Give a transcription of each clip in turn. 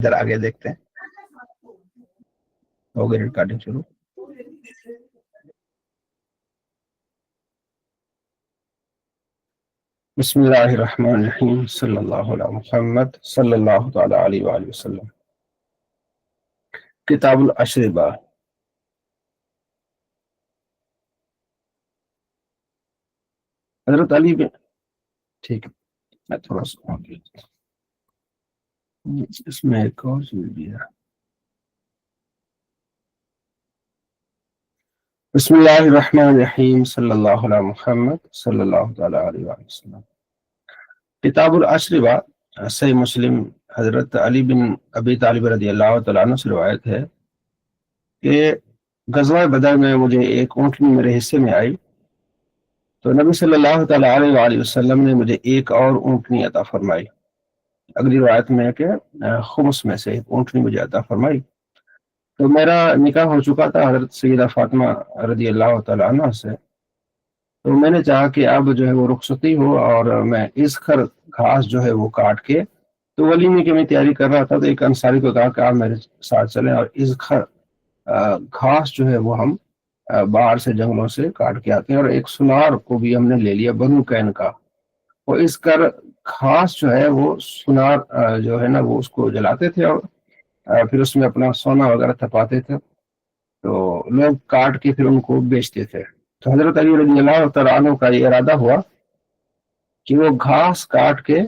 ادھر آگے دیکھتے ہیں. ہو گئی ریکارڈنگ شروع. بسم اللہ الرحمن الرحیم صلی اللہ علی محمد صلی اللہ تعالی علیہ وآلہ وسلم. کتاب الاشربہ. حضرت علی بن ٹھیک ہے میں تھوڑا سا اس میں ایک اور چیز بھی ہے. بسم اللہ الرحمن الرحیم صلی اللہ علی محمد صلی اللہ تعالی علیہ وآلہ وسلم. کتاب الاشربہ. صحیح مسلم حضرت علی بن ابی طالب رضی اللہ تعالیٰ عنہ سے روایت ہے کہ غزوہ بدر میں مجھے ایک اونٹنی میرے حصے میں آئی تو نبی صلی اللہ تعالی علیہ وآلہ وسلم نے مجھے ایک اور اونٹنی عطا فرمائی. اگلی روایت میں ہے کہ خمس میں سے ایک اونٹنی مجھے عطا فرمائی. تو میرا نکاح ہو چکا تھا حضرت سیدہ فاطمہ رضی اللہ تعالی عنہ سے. تو میں نے چاہا کہ اب جو ہے وہ رخصتی ہو اور میں اذخر گھاس جو ہے وہ کاٹ کے تو ولیمے کی میں تیاری کر رہا تھا. تو ایک انصاری کو کہا کہ آپ میرے ساتھ چلیں اور اذخر گھاس جو ہے وہ ہم باہر سے جنگلوں سے کاٹ کے آتے ہیں. اور ایک سنار کو بھی ہم نے لے لیا بنو کین کا. وہ اذخر گھاس جو ہے وہ سنار جو ہے نا وہ اس کو جلاتے تھے اور پھر اس میں اپنا سونا وغیرہ تھپاتے تھے. تو لوگ کاٹ کے پھر ان کو بیچتے تھے. تو حضرت علی رضی اللہ تعالیٰ عنہ کا یہ ارادہ ہوا کہ وہ گھاس کاٹ کے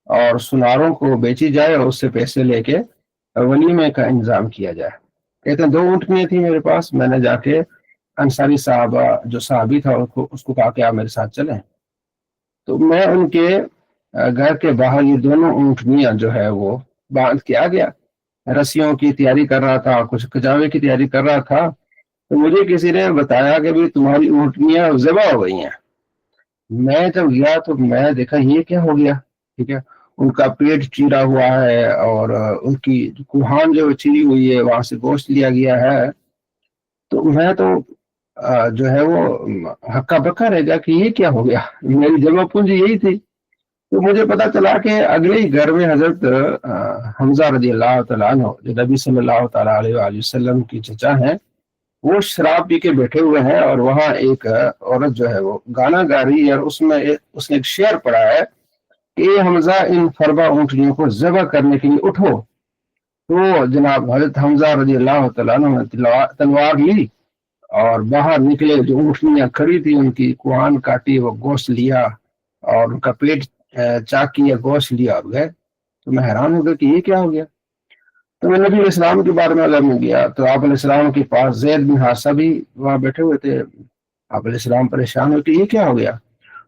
اور سناروں کو بیچی جائے اور اس سے پیسے لے کے ولیمے کا انتظام کیا جائے. کہتے ہیں 2 اونٹنیاں تھیں میرے پاس. میں نے جا کے انصاری صحابہ جو صحابی تھا اس کو کہا کہ آپ میرے ساتھ چلیں. تو میں ان کے گھر کے باہر یہ دونوں اونٹنیاں جو ہے وہ باندھ کے آ گیا. رسیوں کی تیاری کر رہا تھا, کچھ کجاوے کی تیاری کر رہا تھا. تو مجھے کسی نے بتایا کہ بھی تمہاری اونٹنیاں ذبح ہو گئی ہیں. میں جب گیا تو میں دیکھا یہ کیا ہو گیا. ٹھیک ہے, ان کا پیٹ چیرا ہوا ہے اور ان کی کوہان جو چیری ہوئی ہے وہاں سے گوشت لیا گیا ہے. تو میں تو جو ہے وہ ہکا بکا رہ گیا کہ یہ کیا ہو گیا. میری جمع پونجی یہی تھی. تو مجھے پتا چلا کہ اگلے ہی گھر میں حضرت حمزہ رضی اللہ تعالیٰ عنہ جو نبی صلی اللہ تعالیٰ علیہ وآلہ وسلم کی چچا ہیں, وہ شراب پی کے بیٹھے ہوئے ہیں اور وہاں ایک عورت جو ہے وہ گانا گا رہی ہے اور اس نے ایک شعر پڑھا ہے کہ حمزہ ان فربا اونٹنیوں کو ذبح کرنے کے لیے اٹھو. تو جناب حضرت حمزہ رضی اللہ تعالیٰ عنہ نے تلوار لی اور باہر نکلے. جو اونٹنیاں کھڑی تھی ان کی کوہان کاٹی, وہ گوشت لیا اور ان کا پیٹ چاک کیا, گوشت لیا اور گئے. تو میں حیران ہو گیا کہ یہ کیا ہو گیا. تو میں نبی علیہ السلام کے بارے میں اگر میں گیا تو آپ علیہ السلام کے پاس زید بن حارثہ بھی وہاں بیٹھے ہوئے تھے. آپ علیہ السلام پریشان ہو کہ یہ کیا ہو گیا.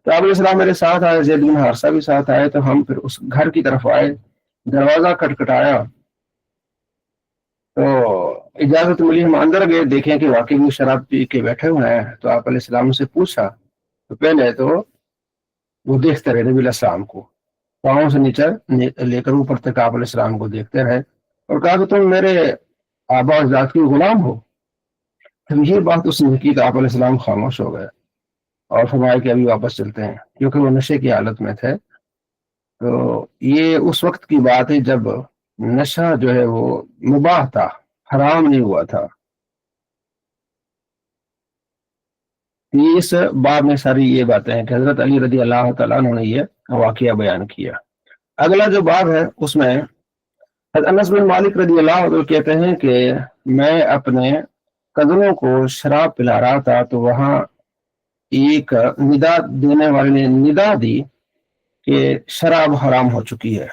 تو آپ علیہ السلام میرے ساتھ آئے, زید بن حارثہ بھی ساتھ آئے. تو ہم پھر اس گھر کی طرف آئے, دروازہ کھٹکھٹایا تو اجازت ملی. ہم اندر گئے, دیکھیں کہ واقعی وہ شراب پی کے بیٹھے ہوئے ہیں. تو آپ علیہ السلام سے پوچھا تو پہلے تو وہ دیکھتے رہے نبی علیہ السلام کو, پاؤں سے نیچے لے کر اوپر تک آپ علیہ السلام کو دیکھتے رہے اور کہا کہ تم میرے آبا اجداد کے غلام ہو. یہ بات اس نے کی تو آپ علیہ السلام خاموش ہو گئے اور فرمایا کہ ابھی واپس چلتے ہیں, کیونکہ وہ نشے کی حالت میں تھے. تو یہ اس وقت کی بات ہے جب نشہ جو ہے وہ مباح تھا, حرام نہیں ہوا تھا. اس باب میں ساری یہ باتیں ہیں کہ حضرت علی رضی اللہ تعالیٰ عنہ نے یہ واقعہ بیان کیا. اگلا جو باب ہے اس میں انس بن مالک رضی اللہ عنہ کہتے ہیں کہ میں اپنے کزنوں کو شراب پلا رہا تھا تو وہاں ایک ندا دینے والے نے ندا دی کہ شراب حرام ہو چکی ہے.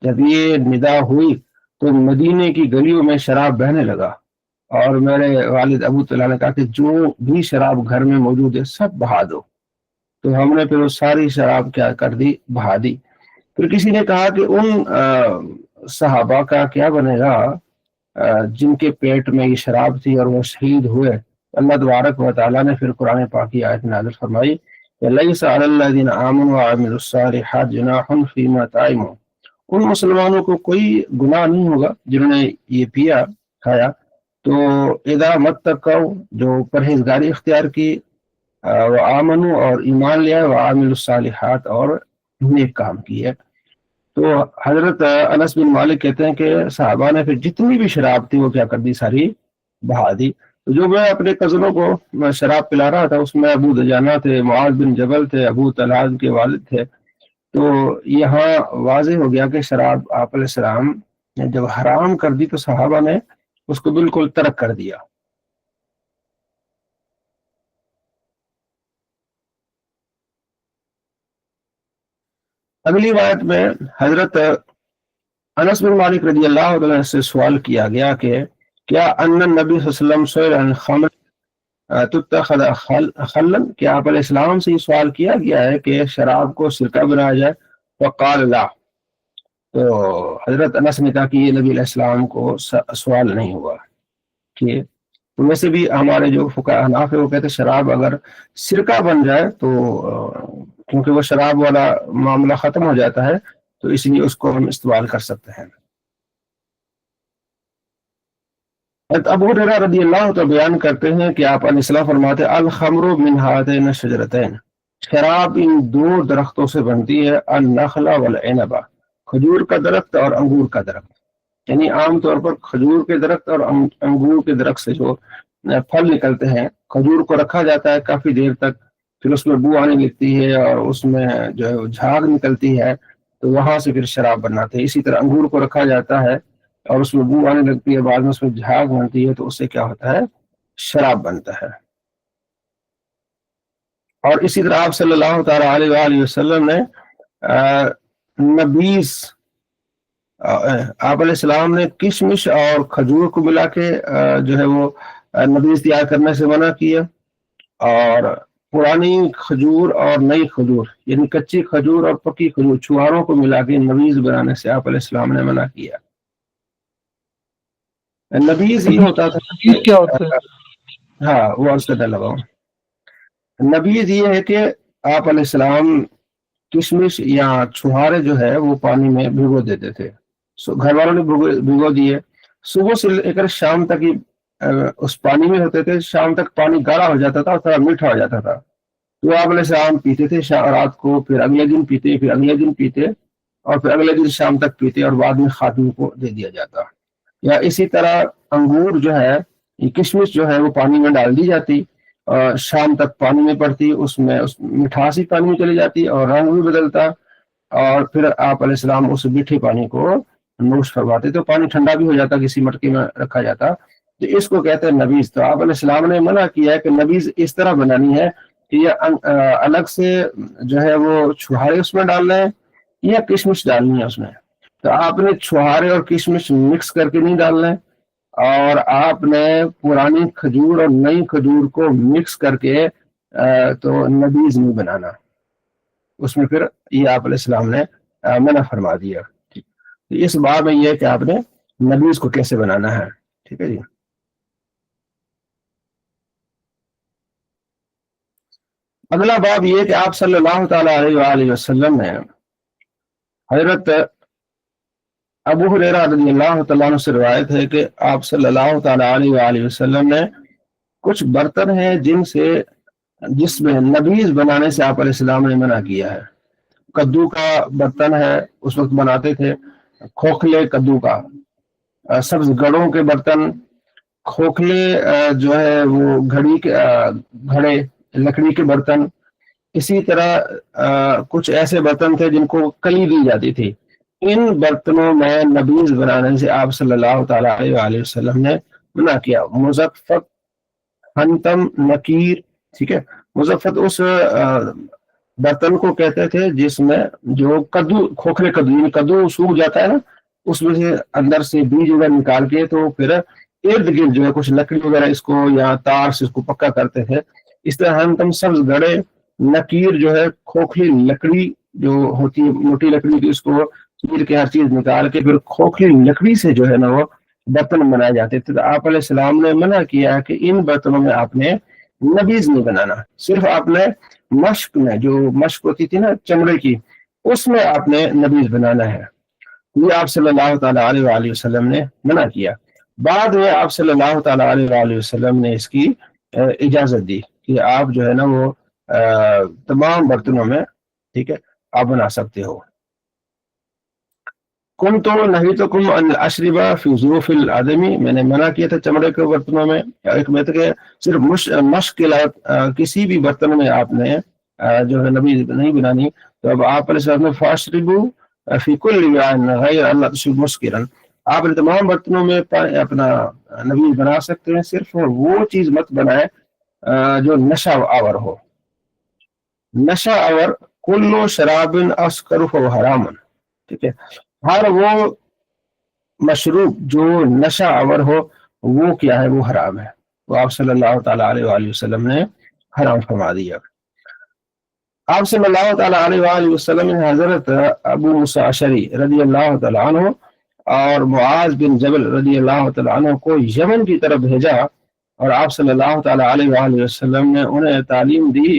جب یہ ندا ہوئی تو مدینے کی گلیوں میں شراب بہنے لگا اور میرے والد ابو طلحہ نے کہا کہ جو بھی شراب گھر میں موجود ہے سب بہا دو. تو ہم نے پھر وہ ساری شراب کیا کر دی, بہا دی. پھر کسی نے کہا کہ ان صحابہ کا کیا بنے گا جن کے پیٹ میں یہ شراب تھی اور وہ شہید ہوئے. اللہ تبارک و تعالیٰ نے پھر قرآن پاک کی آیت نازل فرمائی کہ لیس علی الذین آمنوا وعملوا الصالحات جناح فیما طعموا. ان مسلمانوں کو کوئی گناہ نہیں ہوگا جنہوں نے یہ پیا کھایا. تو اذا متقوا جو پرہیزگاری اختیار کی, وآمنوا اور ایمان لیا, وعملوا الصالحات اور نیک کام کیے. تو حضرت انس بن مالک کہتے ہیں کہ صحابہ نے پھر جتنی بھی شراب تھی وہ کیا کر دی، ساری بہا دی۔ تو جو میں اپنے کزنوں کو شراب پلا رہا تھا اس میں ابو دجانہ تھے، معاذ بن جبل تھے، ابو طلحہ کے والد تھے۔ تو یہاں واضح ہو گیا کہ شراب آپ علیہ السلام نے جب حرام کر دی تو صحابہ نے اس کو بالکل ترک کر دیا۔ اگلی روایت میں حضرت انس بن مالک رضی اللہ عنہ سے سوال کیا گیا کہ کیا ان نبی صلی اللہ علیہ وسلم سئل عن خمر تتخذ خلا، کہ آپ علیہ السلام سے یہ سوال کیا گیا ہے کہ شراب کو سرکہ بنایا جائے؟ فقال لا، تو حضرت انس نے کہا کہ یہ نبی علیہ السلام کو سوال نہیں ہوا۔ کہ ان میں سے بھی ہمارے جو فقہاء احناف ہے وہ کہتے ہیں شراب اگر سرکہ بن جائے تو کیونکہ وہ شراب والا معاملہ ختم ہو جاتا ہے تو اس لیے اس کو ہم استعمال کر سکتے ہیں۔ ابو ہریرہ رضی اللہ عنہ بیان کرتے ہیں کہ آپ علیہ السلام فرماتے ہیں الخمر من ہاتین الشجرتین، شراب ان دو درختوں سے بنتی ہے، النخل والعنب، کھجور کا درخت اور انگور کا درخت۔ یعنی عام طور پر کھجور کے درخت اور انگور کے درخت سے جو پھل نکلتے ہیں، کھجور کو رکھا جاتا ہے کافی دیر تک، پھر اس میں بو آنے لگتی ہے اور اس میں جو ہے جھاگ نکلتی ہے تو وہاں سے پھر شراب بناتے ہیں۔ اسی طرح انگور کو رکھا جاتا ہے اور اس میں بو آنے لگتی ہے، بعد میں اس میں جھاگ بنتی ہے تو اس سے کیا ہوتا ہے، شراب بنتا ہے۔ اور اسی طرح آپ صلی اللہ تعالیٰ علیہ وآلہ وسلم نے نبیذ، آپ علیہ السلام نے کشمش اور کھجور کو ملا کے جو ہے وہ نبیذ تیار کرنے سے منع کیا، اور پرانی کھجور اور نئی کھجور یعنی کچی کھجور اور پکی کھجور چھواروں کو ملا کے نبیذ بنانے سے آپ علیہ السلام نے منع کیا۔ نبیذ یہ ہوتا تھا نبیذ کیا ہوتا ہے؟ ہاں وہ عرض کرنے لگا ہوں، نبیذ یہ ہے کہ آپ علیہ السلام کشمش یا چھوارے جو ہے وہ پانی میں بھگو دیتے تھے، گھر والوں نے بھگو دیے، صبح سے لے کر شام تک ہی اس پانی میں ہوتے تھے، شام تک پانی گاڑھا ہو جاتا تھا اور تھوڑا میٹھا ہو جاتا تھا، تو آپ علیہ السلام پیتے تھے رات کو، پھر اگلے دن پیتے، پھر اگلے دن پیتے، اور پھر اگلے دن شام تک پیتے اور بعد میں خاتون کو دے دیا جاتا۔ یا اسی طرح انگور جو ہے، کشمش جو ہے وہ پانی میں ڈال دی جاتی، شام تک پانی میں پڑتی، اس میں مٹھاس ہی پانی میں چلی جاتی اور رنگ بھی بدلتا، اور پھر آپ علیہ السلام اس میٹھے پانی کو نوش فرماتے تو پانی ٹھنڈا بھی ہو جاتا، کسی مٹکے میں رکھا جاتا، تو اس کو کہتے ہیں نبیذ۔ تو آپ علیہ السلام نے منع کیا ہے کہ نبیذ اس طرح بنانی ہے کہ یہ الگ سے جو ہے وہ چھوہارے اس میں ڈال رہے ہیں یا کشمش ڈالنی ہے اس میں، تو آپ نے چھوہارے اور کشمش مکس کر کے نہیں ڈالنا ہے، اور آپ نے پرانی کھجور اور نئی کھجور کو مکس کر کے تو نبیذ نہیں بنانا، اس میں پھر یہ آپ علیہ السلام نے منع فرما دیا۔ اس باب میں یہ ہے کہ آپ نے نبیذ کو کیسے بنانا ہے، ٹھیک ہے جی۔ اگلا باب یہ کہ آپ صلی اللہ تعالیٰ علیہ وآلہ وسلم نے حضرت ابو ہریرہ رضی اللہ تعالیٰ عنہ سے روایت ہے کہ آپ صلی اللہ تعالیٰ علیہ وآلہ وسلم نے کچھ برتن ہیں جس میں نبیذ بنانے سے آپ علیہ السلام نے منع کیا ہے۔ کدو کا برتن ہے، اس وقت بناتے تھے، کھوکھلے کدو کا، سبز گڑوں کے برتن، کھوکھلے جو ہے وہ گھڑے لکڑی کے برتن، اسی طرح کچھ ایسے برتن تھے جن کو کلی دی جاتی تھی، ان برتنوں میں نبیذ بنانے سے آپ صلی اللہ تعالیٰ علیہ وآلہ وسلم نے منع کیا۔ مزفت، حنتم، نکیر، ٹھیک ہے، مزفت اس برتن کو کہتے تھے جس میں جو کدو، کھوکھلے کدو یعنی کدو سوکھ جاتا ہے نا، اس میں سے اندر سے بیج وغیرہ نکال کے تو پھر ارد گرد جو ہے کچھ لکڑی وغیرہ اس کو یا تار سے اس کو پکا کرتے تھے۔ اس طرح ہم سبز گڑے، نکیر جو ہے کھوکھلی لکڑی جو ہوتی ہے، موٹی لکڑی کی، اس کو چیر کے ہر چیز نکال کے پھر کھوکھلی لکڑی سے جو ہے نا وہ برتن بنائے جاتے تھے۔ تو آپ علیہ السلام نے منع کیا کہ ان برتنوں میں آپ نے نبیذ نہیں بنانا، صرف آپ نے مشق میں، جو مشق ہوتی تھی نا چمڑے کی، اس میں آپ نے نبیذ بنانا ہے۔ یہ آپ صلی اللہ تعالیٰ علیہ وآلہ وسلم نے منع کیا۔ بعد میں آپ صلی اللہ تعالیٰ علیہ وآلہ وسلم نے اس کی اجازت دی کہ آپ جو ہے نا وہ تمام برتنوں میں، ٹھیک ہے، آپ بنا سکتے ہو۔ کم تو نہیں تو کم الاشربہ فی ظروف العدمی، میں نے منع کیا تھا چمڑے کے برتنوں میں. ایک میں کہ صرف مشق کے لائق کسی بھی برتن میں آپ نے جو ہے نبی نہیں بنانی. تو اب آپ علیہ السلام نے فاشربوا فی کل غیر اللہ تشرب مسکرا، آپ نے تمام برتنوں میں اپنا نبی بنا سکتے ہیں، صرف وہ چیز مت بنائے جو نشہ آور ہو. نشہ آور کلو شراب اسکر فہو حرام، ٹھیک ہے، ہر وہ مشروب جو نشہ آور ہو وہ کیا ہے، وہ حرام ہے. وہ آپ صلی اللہ تعالیٰ علیہ وآلہ وسلم نے حرام فرما دیا. آپ صلی اللہ تعالیٰ علیہ وآلہ وسلم نے حضرت ابو موسیٰ اشعری رضی اللہ تعالیٰ عنہ اور معاذ بن جبل رضی اللہ تعالیٰ عنہ کو یمن کی طرف بھیجا، اور آپ صلی اللہ تعالیٰ علیہ وآلہ وسلم نے انہیں تعلیم دی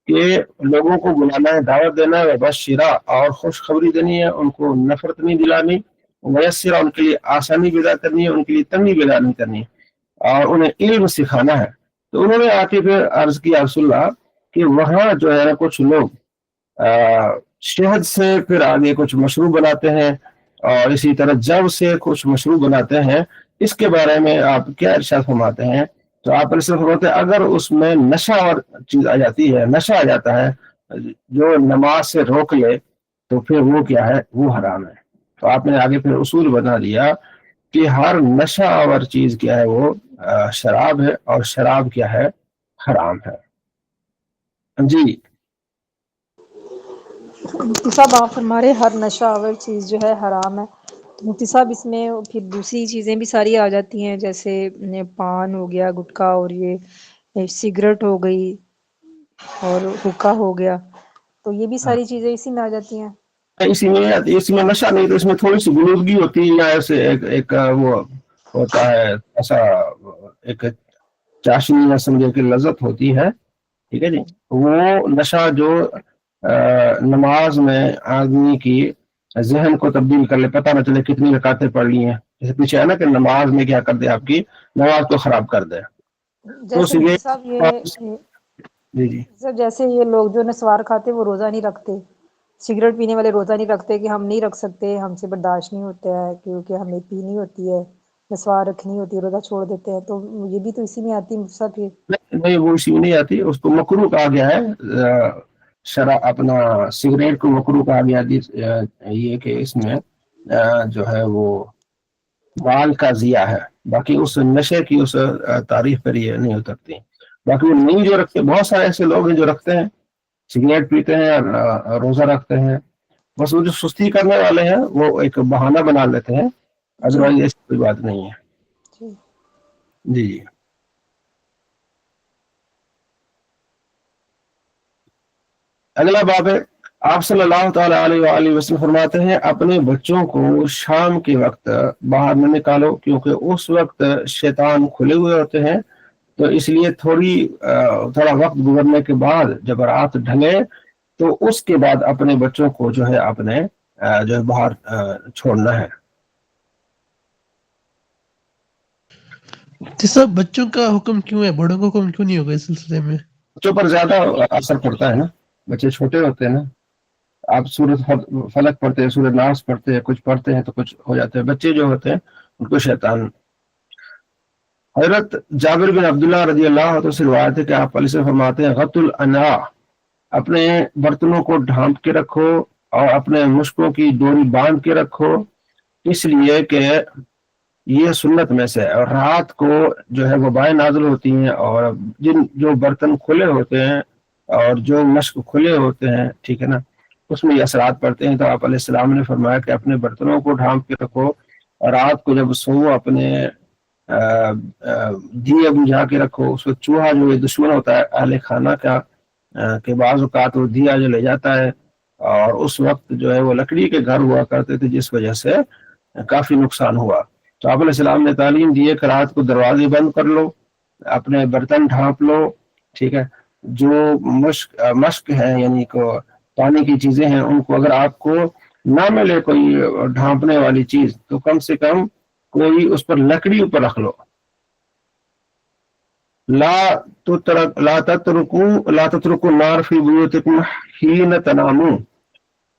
کہ لوگوں کو بلانا ہے، دعوت دینا ہے، بشرا اور خوشخبری دینی ہے، ان کو نفرت نہیں دلانی، میسرا ان کے لیے آسانی پیدا کرنی ہے، ان کے لیے تنگی پیدا نہیں کرنی ہے، اور انہیں علم سکھانا ہے. تو انہوں نے آ کے پھر عرض کیا رسول اللہ کہ وہاں جو ہے کچھ لوگ شہد سے پھر آگے کچھ مشروب بناتے ہیں، اور اسی طرح جب سے کچھ مشروب بناتے ہیں، اس کے بارے میں آپ کیا ارشاد فرماتے ہیں؟ تو آپ ارشاد فرماتے ہیں اگر اس میں نشہ اور چیز آ جاتی ہے، نشہ آ جاتا ہے جو نماز سے روک لے، تو پھر وہ کیا ہے، وہ حرام ہے. تو آپ نے آگے پھر اصول بتا دیا کہ ہر نشہ آور چیز کیا ہے، وہ شراب ہے، اور شراب کیا ہے، حرام ہے. جی مفتی صاحب آپ فرما رہے ہر نشہ آور چیز جو ہے حرام ہے، تو مفتی صاحب اس میں پھر دوسری چیزیں بھی ساری آ جاتی ہیں، جیسے پان ہو گیا، گٹکا، اور یہ سگریٹ ہو گئی، اور حکا ہو گیا، تو یہ بھی ساری چیزیں اسی میں آ جاتی ہیں. اسی میں اس میں نشہ نہیں، تو اس میں تھوڑی سی غنودگی ہوتی ہے، یا ایسے ایک وہ ہوتا ہے ایسا ایک چاشنی یا سمجھے کہ لذت ہوتی ہے، ٹھیک ہے جی. وہ نشہ جو نماز میں آدمی کی ذہن کو تبدیل کر لے، پتہ نہ چلے کتنی رکعتیں پڑھ لی ہیں، جیسے پیچھے ہے نا کہ نماز میں کیا کر دے، آپ کی نماز کو خراب کر دے. تو جیسے اس لیے مفتی صاحب یہ جی جی سر جیسے یہ لوگ جو نسوار کھاتے وہ روزہ نہیں رکھتے، سگریٹ پینے والے روزہ نہیں رکھتے کہ ہم نہیں رکھ سکتے، ہم سے برداشت نہیں ہوتا ہے کیونکہ ہمیں پینی ہوتی ہے، نسوار رکھنی ہوتی ہے، روزہ چھوڑ دیتے ہیں، تو یہ بھی تو اسی میں آتی ہے سب. یہ نہیں، وہ اسی میں نہیں آتی، اس کو مکروہ کہا گیا ہے. اپنا سگریٹ کو مکروہ کہا گیا یہ کہ اس میں جو ہے وہ مال کا ضیاء ہے، باقی اس نشے کی اس تعریف پر یہ نہیں ہو سکتی. باقی وہ نہیں جو رکھتے، بہت سارے ایسے لوگ ہیں جو رکھتے ہیں، سگریٹ پیتے ہیں اور روزہ رکھتے ہیں، بس وہ جو سستی کرنے والے ہیں وہ ایک بہانہ بنا لیتے ہیں، جی ادروائز ایسی کوئی بات نہیں ہے. جی جی جی اگلا باب ہے. آپ صلی اللہ تعالیٰ علیہ وآلہ وسلم فرماتے ہیں اپنے بچوں کو شام کے وقت باہر نہ نکالو، کیونکہ اس وقت شیطان کھلے ہوئے ہوتے ہیں، تو اس لیے تھوڑا وقت گزرنے کے بعد جب رات ڈھلے تو اس کے بعد اپنے بچوں کو جو ہے آپ نے جو ہے باہر چھوڑنا ہے. سب بچوں کا حکم کیوں ہے، بڑوں کا حکم کیوں نہیں ہوگا اس سلسلے میں؟ بچوں پر زیادہ اثر پڑتا ہے نا، بچے چھوٹے ہوتے ہیں نا. آپ سورۃ فلق پڑھتے ہیں، سورۃ ناس پڑھتے ہیں، کچھ پڑھتے ہیں تو کچھ ہو جاتے ہیں. بچے جو ہوتے ہیں ان کو شیطان. حضرت جابر بن عبداللہ رضی اللہ عنہ سے روایت ہے کہ آپ علیہ وسلم فرماتے ہیں غط الاناء، اپنے برتنوں کو ڈھانپ کے رکھو اور اپنے مشکوں کی ڈوری باندھ کے رکھو، اس لیے کہ یہ سنت میں سے ہے. اور رات کو جو ہے وبائیں نازل ہوتی ہیں، اور جو برتن کھلے ہوتے ہیں اور جو مشک کھلے ہوتے ہیں، ٹھیک ہے نا، اس میں یہ اثرات پڑتے ہیں. تو آپ علیہ السلام نے فرمایا کہ اپنے برتنوں کو ڈھانپ کے رکھو، اور رات کو جب سو اپنے دیے بجھا کے رکھو. اس وقت چوہا جو یہ دشمن ہوتا ہے اہل خانہ کا، کہ بعض اوقات وہ دیا جو لے جاتا ہے، اور اس وقت جو ہے وہ لکڑی کے گھر ہوا کرتے تھے جس وجہ سے کافی نقصان ہوا. تو آپ علیہ السلام نے تعلیم دی ہے کہ رات کو دروازے بند کر لو، اپنے برتن ڈھانپ لو، ٹھیک ہے. جو مشک ہے یعنی کو پانی کی چیزیں ہیں، ان کو اگر آپ کو نہ ملے کوئی ڈھانپنے والی چیز تو کم سے کم کوئی اس پر لکڑی اوپر رکھ لو. لا تترکوا النار فی بیوتکم حین تنامون،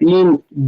3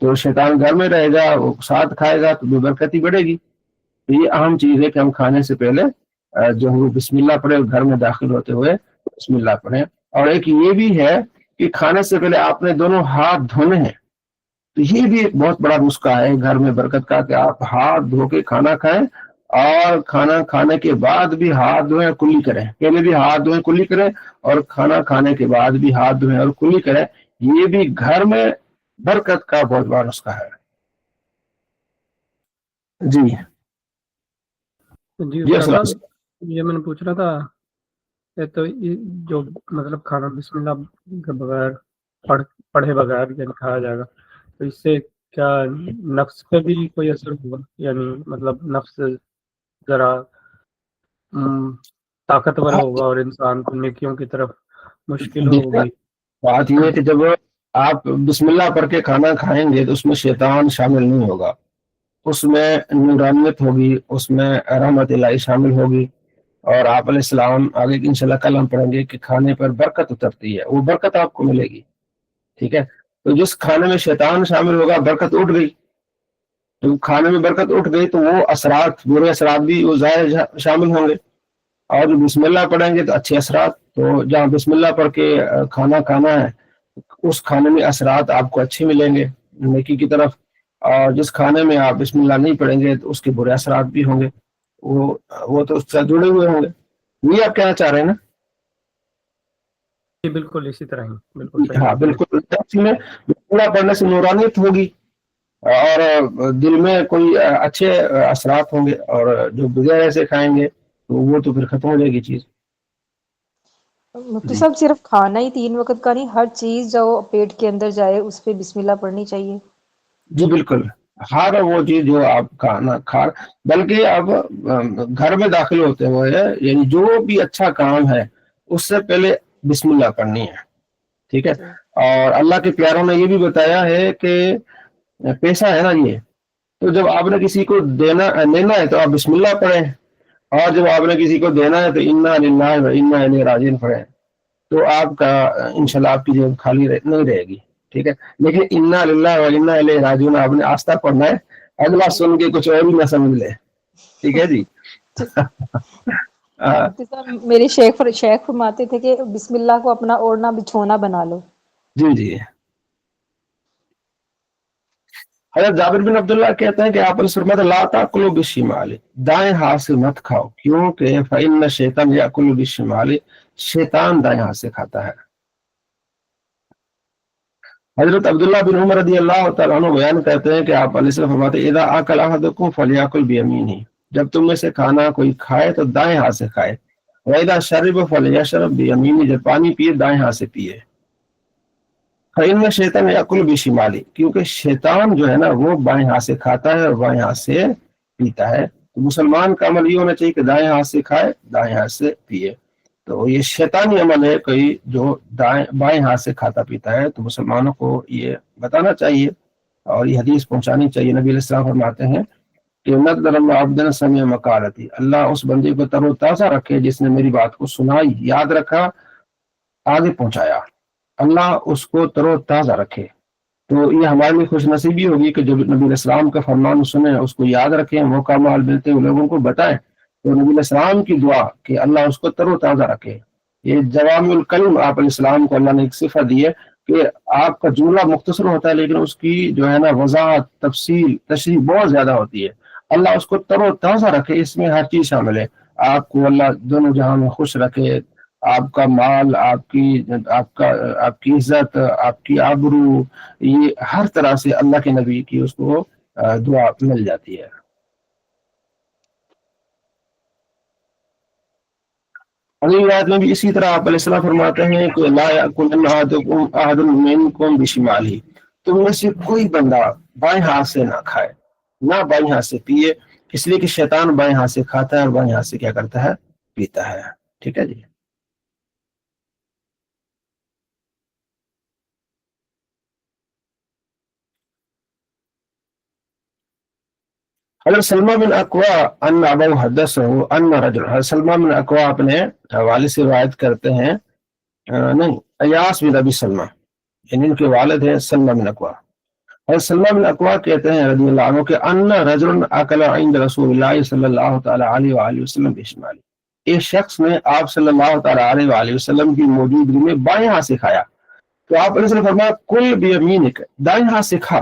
تو شیطان گھر میں رہے گا، وہ ساتھ کھائے گا تو بے برکتی بڑھے گی۔ تو یہ اہم چیز ہے کہ ہم کھانے سے پہلے جو ہے بسم اللہ پڑھے، گھر میں داخل ہوتے ہوئے بسم اللہ پڑھیں۔ اور ایک یہ بھی ہے کہ کھانے سے پہلے آپ نے دونوں ہاتھ دھونے ہیں، تو یہ بھی ایک بہت بڑا نسخہ ہے گھر میں برکت کا کہ آپ ہاتھ دھو کے کھانا کھائیں، اور کھانا کھانے کے بعد بھی ہاتھ دھویں، کلی کریں، پہلے بھی ہاتھ دھویں کلی کریں، اور کھانا کھانے کے بعد بھی ہاتھ دھویں اور کلی کریں۔ یہ بھی گھر میں برکت کا بہت بڑا نسخہ ہے۔ جی جی جی استاد السلام صاحب، یہ میں نے پوچھ رہا تھا تو یہ جو مطلب کھانا بسم اللہ کے بغیر پڑھے بغیر یعنی کھایا جائے گا، تو اس سے کیا نفس پہ بھی کوئی اثر ہوگا؟ یعنی مطلب نفس ذرا طاقتور ہوگا اور انسان کو نیکیوں کی طرف مشکل ہوگی؟ بات یہ ہے کہ جب آپ بسم اللہ پڑھ کے کھانا کھائیں گے تو اس میں شیطان شامل نہیں ہوگا، اس میں نورانیت ہوگی، اس میں رحمت الہی شامل ہوگی، اور آپ علیہ السلام آگے انشاءاللہ کل ہم پڑھیں گے کہ کھانے پر برکت اترتی ہے، وہ برکت آپ کو ملے گی۔ ٹھیک ہے، تو جس کھانے میں شیطان شامل ہوگا برکت اٹھ گئی، تو کھانے میں برکت اٹھ گئی تو وہ اثرات، برے اثرات بھی وہ ظاہر شامل ہوں گے، اور جو بسم اللہ پڑھیں گے تو اچھے اثرات۔ تو جہاں بسم اللہ پڑھ کے کھانا کھانا ہے اس کھانے میں اثرات آپ کو اچھے ملیں گے نیکی کی طرف، اور جس کھانے میں آپ بسم اللہ نہیں پڑھیں گے تو اس کے برے اثرات بھی ہوں گے، وہ تو اس سے جڑے ہوئے ہوں گے۔ یہ آپ کہنا چاہ رہے ہیں نا؟ جی بالکل اسی طرح ہی، بالکل صحیح۔ ہاں بالکل، بسم اللہ پڑھنے سے نورانیت ہوگی اور دل میں کوئی اچھے اثرات ہوں گے، اور جو بغیر ایسے کھائیں گے تو وہ تو پھر ختم ہو جائے گی چیز۔ مفتی صاحب صرف کھانا ہی 3 وقت کا نہیں، ہر چیز جو پیٹ کے اندر جائے اس پہ بسم اللہ پڑھنی چاہیے؟ جی بالکل، ہر وہ چیز جو آپ کھانا کھا، بلکہ اب گھر میں داخل ہوتے ہوئے یعنی جو بھی اچھا کام ہے اس سے پہلے بسم اللہ پڑھنی ہے۔ ٹھیک ہے، اور اللہ کے پیاروں نے یہ بھی بتایا ہے کہ پیسہ ہے نا یہ، تو جب آپ نے کسی کو لینا ہے تو آپ بسم اللہ پڑھیں، اور جب آپ نے کسی کو دینا ہے تو انا للہ و انا الیہ راجعون پڑھیں، تو آپ کا انشاءاللہ آپ کی جیب خالی نہیں رہے گی۔ ٹھیک ہے، لیکن انا للہ و انا الیہ راجعون آپ نے آستہ پڑھنا ہے، اگلا سن کے کچھ اور ہی نہ سمجھ لے۔ ٹھیک ہے جی۔ مفتی صاحب میرے شیخ فرماتے تھے کہ بسم اللہ کو اپنا اوڑھنا بچھونا بنا لو۔ جی جی، حضرت جابر بن عبداللہ کہتے ہیں کہ آپ نے فرمایا لا تاکلوا بالشمال، دائیں ہاتھ سے مت کھاؤ، کیونکہ فإن الشیطان یاکل بالشمال، شیطان دائیں ہاتھ سے کھاتا ہے۔ حضرت عبداللہ بن عمر رضی اللہ تعالیٰ عنہ بیان کرتے ہیں کہ آپ علیہ السلام فرماتے ہیں اذا اکل احدکم فلیاکل بیمینہ، جب تم میں سے کھانا کوئی کھائے تو دائیں ہاتھ سے کھائے، واذا شرب فلیشرب بیمینہ، جب پانی پیے دائیں ہاتھ سے پیے۔ فإن شیطان یاکل بشمالی، کیونکہ شیطان جو ہے نا وہ بائیں ہاتھ سے کھاتا ہے اور بائیں ہاتھ سے پیتا ہے۔ تو مسلمان کا عمل یہ ہونا چاہیے کہ دائیں ہاتھ سے کھائے دائیں ہاتھ سے پیے۔ تو یہ شیطانی عمل ہے کوئی جو بائیں ہاتھ سے کھاتا پیتا ہے، تو مسلمانوں کو یہ بتانا چاہیے اور یہ حدیث پہنچانی چاہیے۔ نبی علیہ السلام فرماتے ہیں کہ نذر اللہ عبدا سمع مقالتی، اللہ اس بندے کو تر و تازہ رکھے جس نے میری بات کو سنائی، یاد رکھا، آگے پہنچایا، اللہ اس کو تر و تازہ رکھے۔ تو یہ ہمارے لیے خوش نصیبی ہوگی کہ جب نبی علیہ السلام کا فرمان سنیں، اس کو یاد رکھیں، موقع مال ملتے ہوئے لوگوں کو بتائیں۔ تو نبی علیہ السلام کی دعا کہ اللہ اس کو تر و تازہ رکھے، یہ جوامع الکلم آپ علیہ السلام کو اللہ نے ایک صفت دی ہے کہ آپ کا جملہ مختصر ہوتا ہے لیکن اس کی جو ہے نا وضاحت، تفصیل، تشریح بہت زیادہ ہوتی ہے۔ اللہ اس کو تر و تازہ رکھے، اس میں ہر چیز شامل ہے۔ آپ کو اللہ دونوں جہاں میں خوش رکھے، آپ کا مال، آپ کی عزت، آپ کی آبرو، یہ ہر طرح سے اللہ کے نبی کی اس کو دعا مل جاتی ہے۔ اگلی آیت میں بھی اسی طرح آپ علیہ السلام فرماتے ہیں کہ لا یأکلن احد منکم بشمالہ، تم میں سے کوئی بندہ بائیں ہاتھ سے نہ کھائے، نہ بائیں ہاتھ سے پیے، اس لیے کہ شیطان بائیں ہاتھ سے کھاتا ہے اور بائیں ہاتھ سے کیا کرتا ہے؟ پیتا ہے۔ ٹھیک ہے جی۔ حضرت سلمہ بن اکوا ان ابو حدثہ ان رجل، حضرت سلمہ بن اکوا اپنے والد سے روایت کرتے ہیں، نہیں، ایاس بن ابی سلمہ، یعنی ان کے والد ہیں سلمہ بن اکوا، حضرت سلمہ بن اکوا کہتے ہیں رضی اللہ عنہ کہ ان رجل اکل عند رسول اللہ صلی اللہ تعالی علیہ وآلہ وسلم بشمال، ایک شخص نے آپ صلی اللہ تعالی علیہ وآلہ وسلم کی موجودگی میں بائیں ہاتھ سے کھایا، تو آپ علیہ السلام فرمایا کل بیمینک، دائیں ہاتھ سے کھا،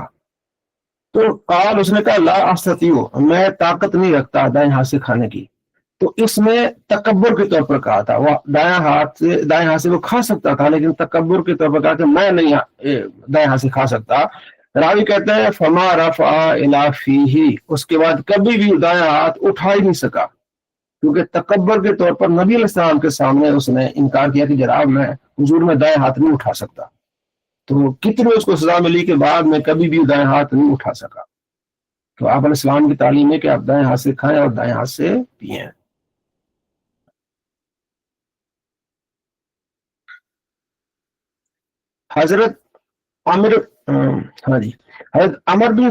تو قال اس نے کہا لا استطیع، میں طاقت نہیں رکھتا دائیں ہاتھ سے کھانے کی، تو اس میں تکبر کے طور پر کہا تھا، وہ دائیں ہاتھ سے وہ کھا سکتا تھا لیکن تکبر کے طور پر کہا کہ میں نہیں دائیں ہاتھ سے کھا سکتا۔ راوی کہتے ہیں فما رفع الی فیہ، اس کے بعد کبھی بھی دائیں ہاتھ اٹھا ہی نہیں سکا، کیونکہ تکبر کے طور پر نبی علیہ السلام کے سامنے اس نے انکار کیا کہ جناب میں حضور میں دائیں ہاتھ نہیں اٹھا سکتا، تو کتنی اس کو سزا ملی کہ بعد میں کبھی بھی دائیں ہاتھ نہیں اٹھا سکا۔ تو آپ علیہ السلام کی تعلیم ہے کہ آپ دائیں ہاتھ سے کھائیں اور دائیں ہاتھ سے پئیں۔ حضرت عمر حضرت عمر بن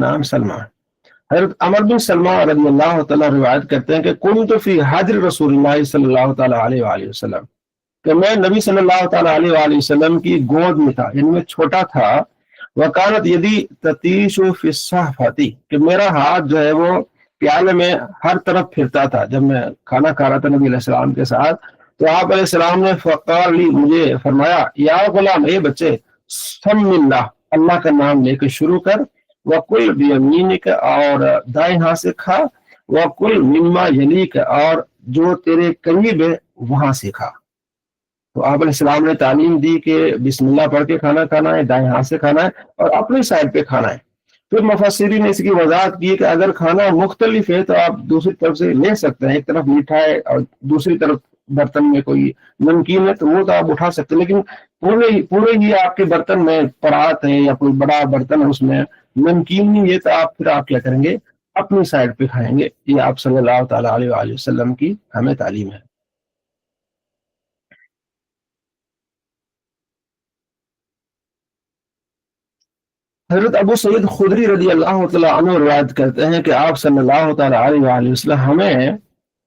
نام سلمہ، حضرت عمر بن سلمہ رضی اللہ تعالیٰ روایت کرتے ہیں کہ کنت فی حجر رسول اللہ صلی اللہ تعالیٰ علیہ وآلہ وسلم، کہ میں نبی صلی اللہ تعالیٰ علیہ وآلہ وسلم کی گود میں تھا، یعنی میں چھوٹا تھا، وکانت یدی تتیش فی الصحفۃ، کہ میرا ہاتھ جو ہے وہ پیالے میں ہر طرف پھرتا تھا جب میں کھانا کھا رہا تھا نبی علیہ السلام کے ساتھ، تو آپ علیہ السلام نے فقال لی، مجھے فرمایا یا غلام، اے بچے، سم اللہ، اللہ کا نام لے کے شروع کر، وَقُلْ بِيَمِينِكَ، اور دائیں ہاتھ سے کھا، وَقُلْ مِمَّا يَلِيكَ، اور جو تیرے قریب ہے وہاں سے کھا۔ تو آپ علیہ السلام نے تعلیم دی کہ بسم اللہ پڑھ کے کھانا کھانا ہے، دائیں ہاتھ سے کھانا ہے اور اپنی سائڈ پہ کھانا ہے۔ پھر مفسرین نے اس کی وضاحت کی کہ اگر کھانا مختلف ہے تو آپ دوسری طرف سے لے سکتے ہیں، ایک طرف میٹھا ہے اور دوسری طرف برتن میں کوئی نمکین ہے تو وہ تو آپ اٹھا سکتے ہیں، لیکن پورے ہی آپ کے برتن میں پرات ہے یا کوئی بڑا برتن ہے اس میں نمکین نہیں ہے، تو پھر آپ کیا کریں گے، اپنی سائڈ پہ کھائیں گے۔ یہ آپ صلی اللہ تعالیٰ علیہ وآلہ وسلم کی ہمیں تعلیم ہے۔ حضرت ابو سعید خدری رضی اللہ تعالیٰ عنہ روایت کرتے ہیں کہ آپ صلی اللہ تعالیٰ علیہ وآلہ وسلم ہمیں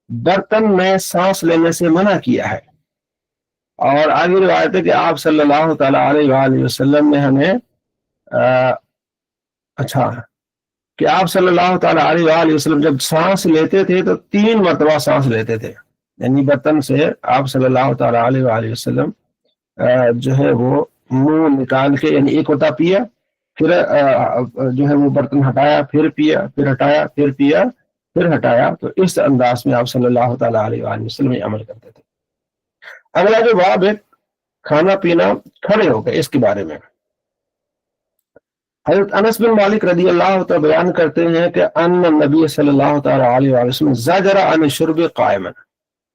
برتن میں سانس لینے سے منع کیا ہے، اور آگے روایت ہے کہ آپ صلی اللہ تعالیٰ علیہ وآلہ وسلم نے ہمیں کہ آپ صلی اللہ تعالیٰ علیہ وآلہ وسلم جب سانس لیتے تھے تو 3 مرتبہ سانس لیتے تھے، یعنی برتن سے آپ صلی اللہ تعالیٰ علیہ وآلہ وسلم جو ہے وہ منہ نکال کے، یعنی ایک ہوتا پیا، پھر جو ہے وہ برتن ہٹایا، پھر پیا، پھر ہٹایا، پھر پیا، پھر ہٹایا، تو اس انداز میں آپ صلی اللہ تعالیٰ علیہ وآلہ وسلم عمل کرتے تھے۔ اگلا جو باب ہے کھانا پینا کھڑے ہو گئے، اس کے بارے میں حضرت انس بن مالک رضی اللہ تعالیٰ بیان کرتے ہیں کہ ان نبی صلی اللہ تعالیٰ علیہ وآلہ وسلم زجر عن شرب قائما،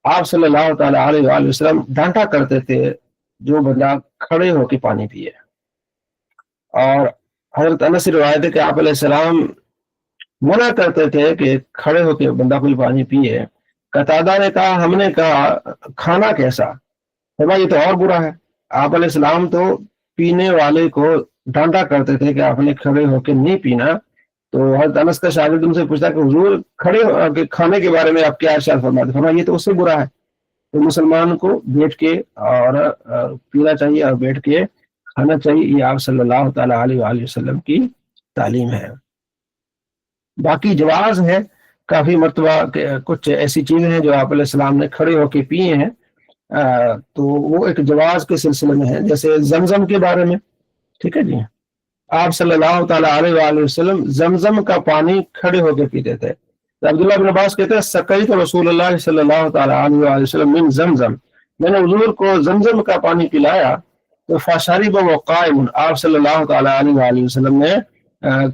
آپ صلی اللہ تعالیٰ علیہ وآلہ وسلم ڈانٹا کرتے تھے جو بندہ کھڑے ہو کے پانی پیے، اور حضرت انس سے روایت ہے کہ آپ علیہ السلام منع کرتے تھے کہ کھڑے ہو کے بندہ کوئی پانی پیے۔ قتادہ نے کہا، ہم نے کہا کھانا کیسا؟ یہ تو اور برا ہے۔ آپ علیہ السلام تو پینے والے کو ڈانٹا کرتے تھے کہ آپ نے کھڑے ہو کے نہیں پینا، تو حضرت انس کا شاگرد ان سے پوچھتا کہ حضور کھڑے ہو کے کھانے کے بارے میں آپ کیا ارشاد فرماتے؟ فرمایا یہ تو اس سے برا ہے، تو مسلمان کو بیٹھ کے اور پینا چاہیے اور بیٹھ کے کھانا چاہیے، یہ آپ صلی اللہ تعالیٰ علیہ وآلہ وسلم کی تعلیم ہے۔ باقی جواز ہے، کافی مرتبہ کچھ ایسی چیزیں ہیں جو آپ علیہ السلام نے کھڑے ہو کے پیے ہیں، تو وہ ایک جواز کے سلسلے میں ہے، جیسے زمزم کے بارے میں، ٹھیک ہے جی، آپ صلی اللہ تعالیٰ علیہ وآلہ وسلم زمزم کا پانی کھڑے ہو کے پیتے تھے۔ عبداللہ بن عباس کہتے ہیں سقیت رسول اللہ صلی اللہ تعالیٰ علیہ وآلہ وسلم من زمزم، میں نے حضور کو زمزم کا پانی پلایا، تو فشرب وهو قائم، آپ صلی اللہ تعالیٰ علیہ وآلہ وسلم نے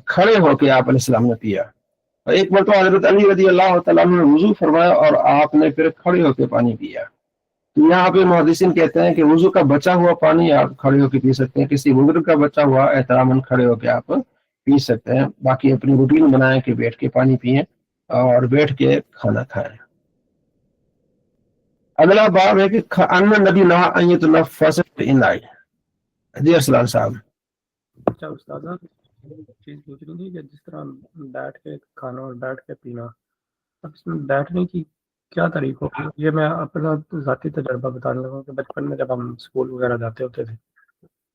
کھڑے ہو کے آپ علیہ السلام نے پیا۔ اور ایک مرتبہ حضرت علی رضی اللہ تعالیٰ عنہ نے وضو فرمایا اور آپ نے پھر کھڑے ہو کے پانی پیا۔ تو یہاں پہ محدثین کہتے ہیں کہ وضو کا بچا ہوا پانی آپ کھڑے ہو کے پی سکتے ہیں، کسی بزرگ کا بچا ہوا احتراماً کھڑے ہو کے آپ پی سکتے ہیں، باقی اپنی روٹین بنائیں کہ بیٹھ کے پانی پئیں اور بیٹھ کے کھانا کھائیں۔ اگلا باب ہے کہ ان نبی نہا ان یتنفس فی الاناء۔ جی ارسلان صاحب۔ اچھا استاد، چیز پوچھ رہی تھی کہ جس طرح بیٹھ کے کھانا اور بیٹھ کے پینا، اب اس میں بیٹھنے کی کیا طریقہ ہوگا؟ یہ میں اپنا ذاتی تجربہ بتانے لگا کہ بچپن میں جب ہم اسکول وغیرہ جاتے ہوتے تھے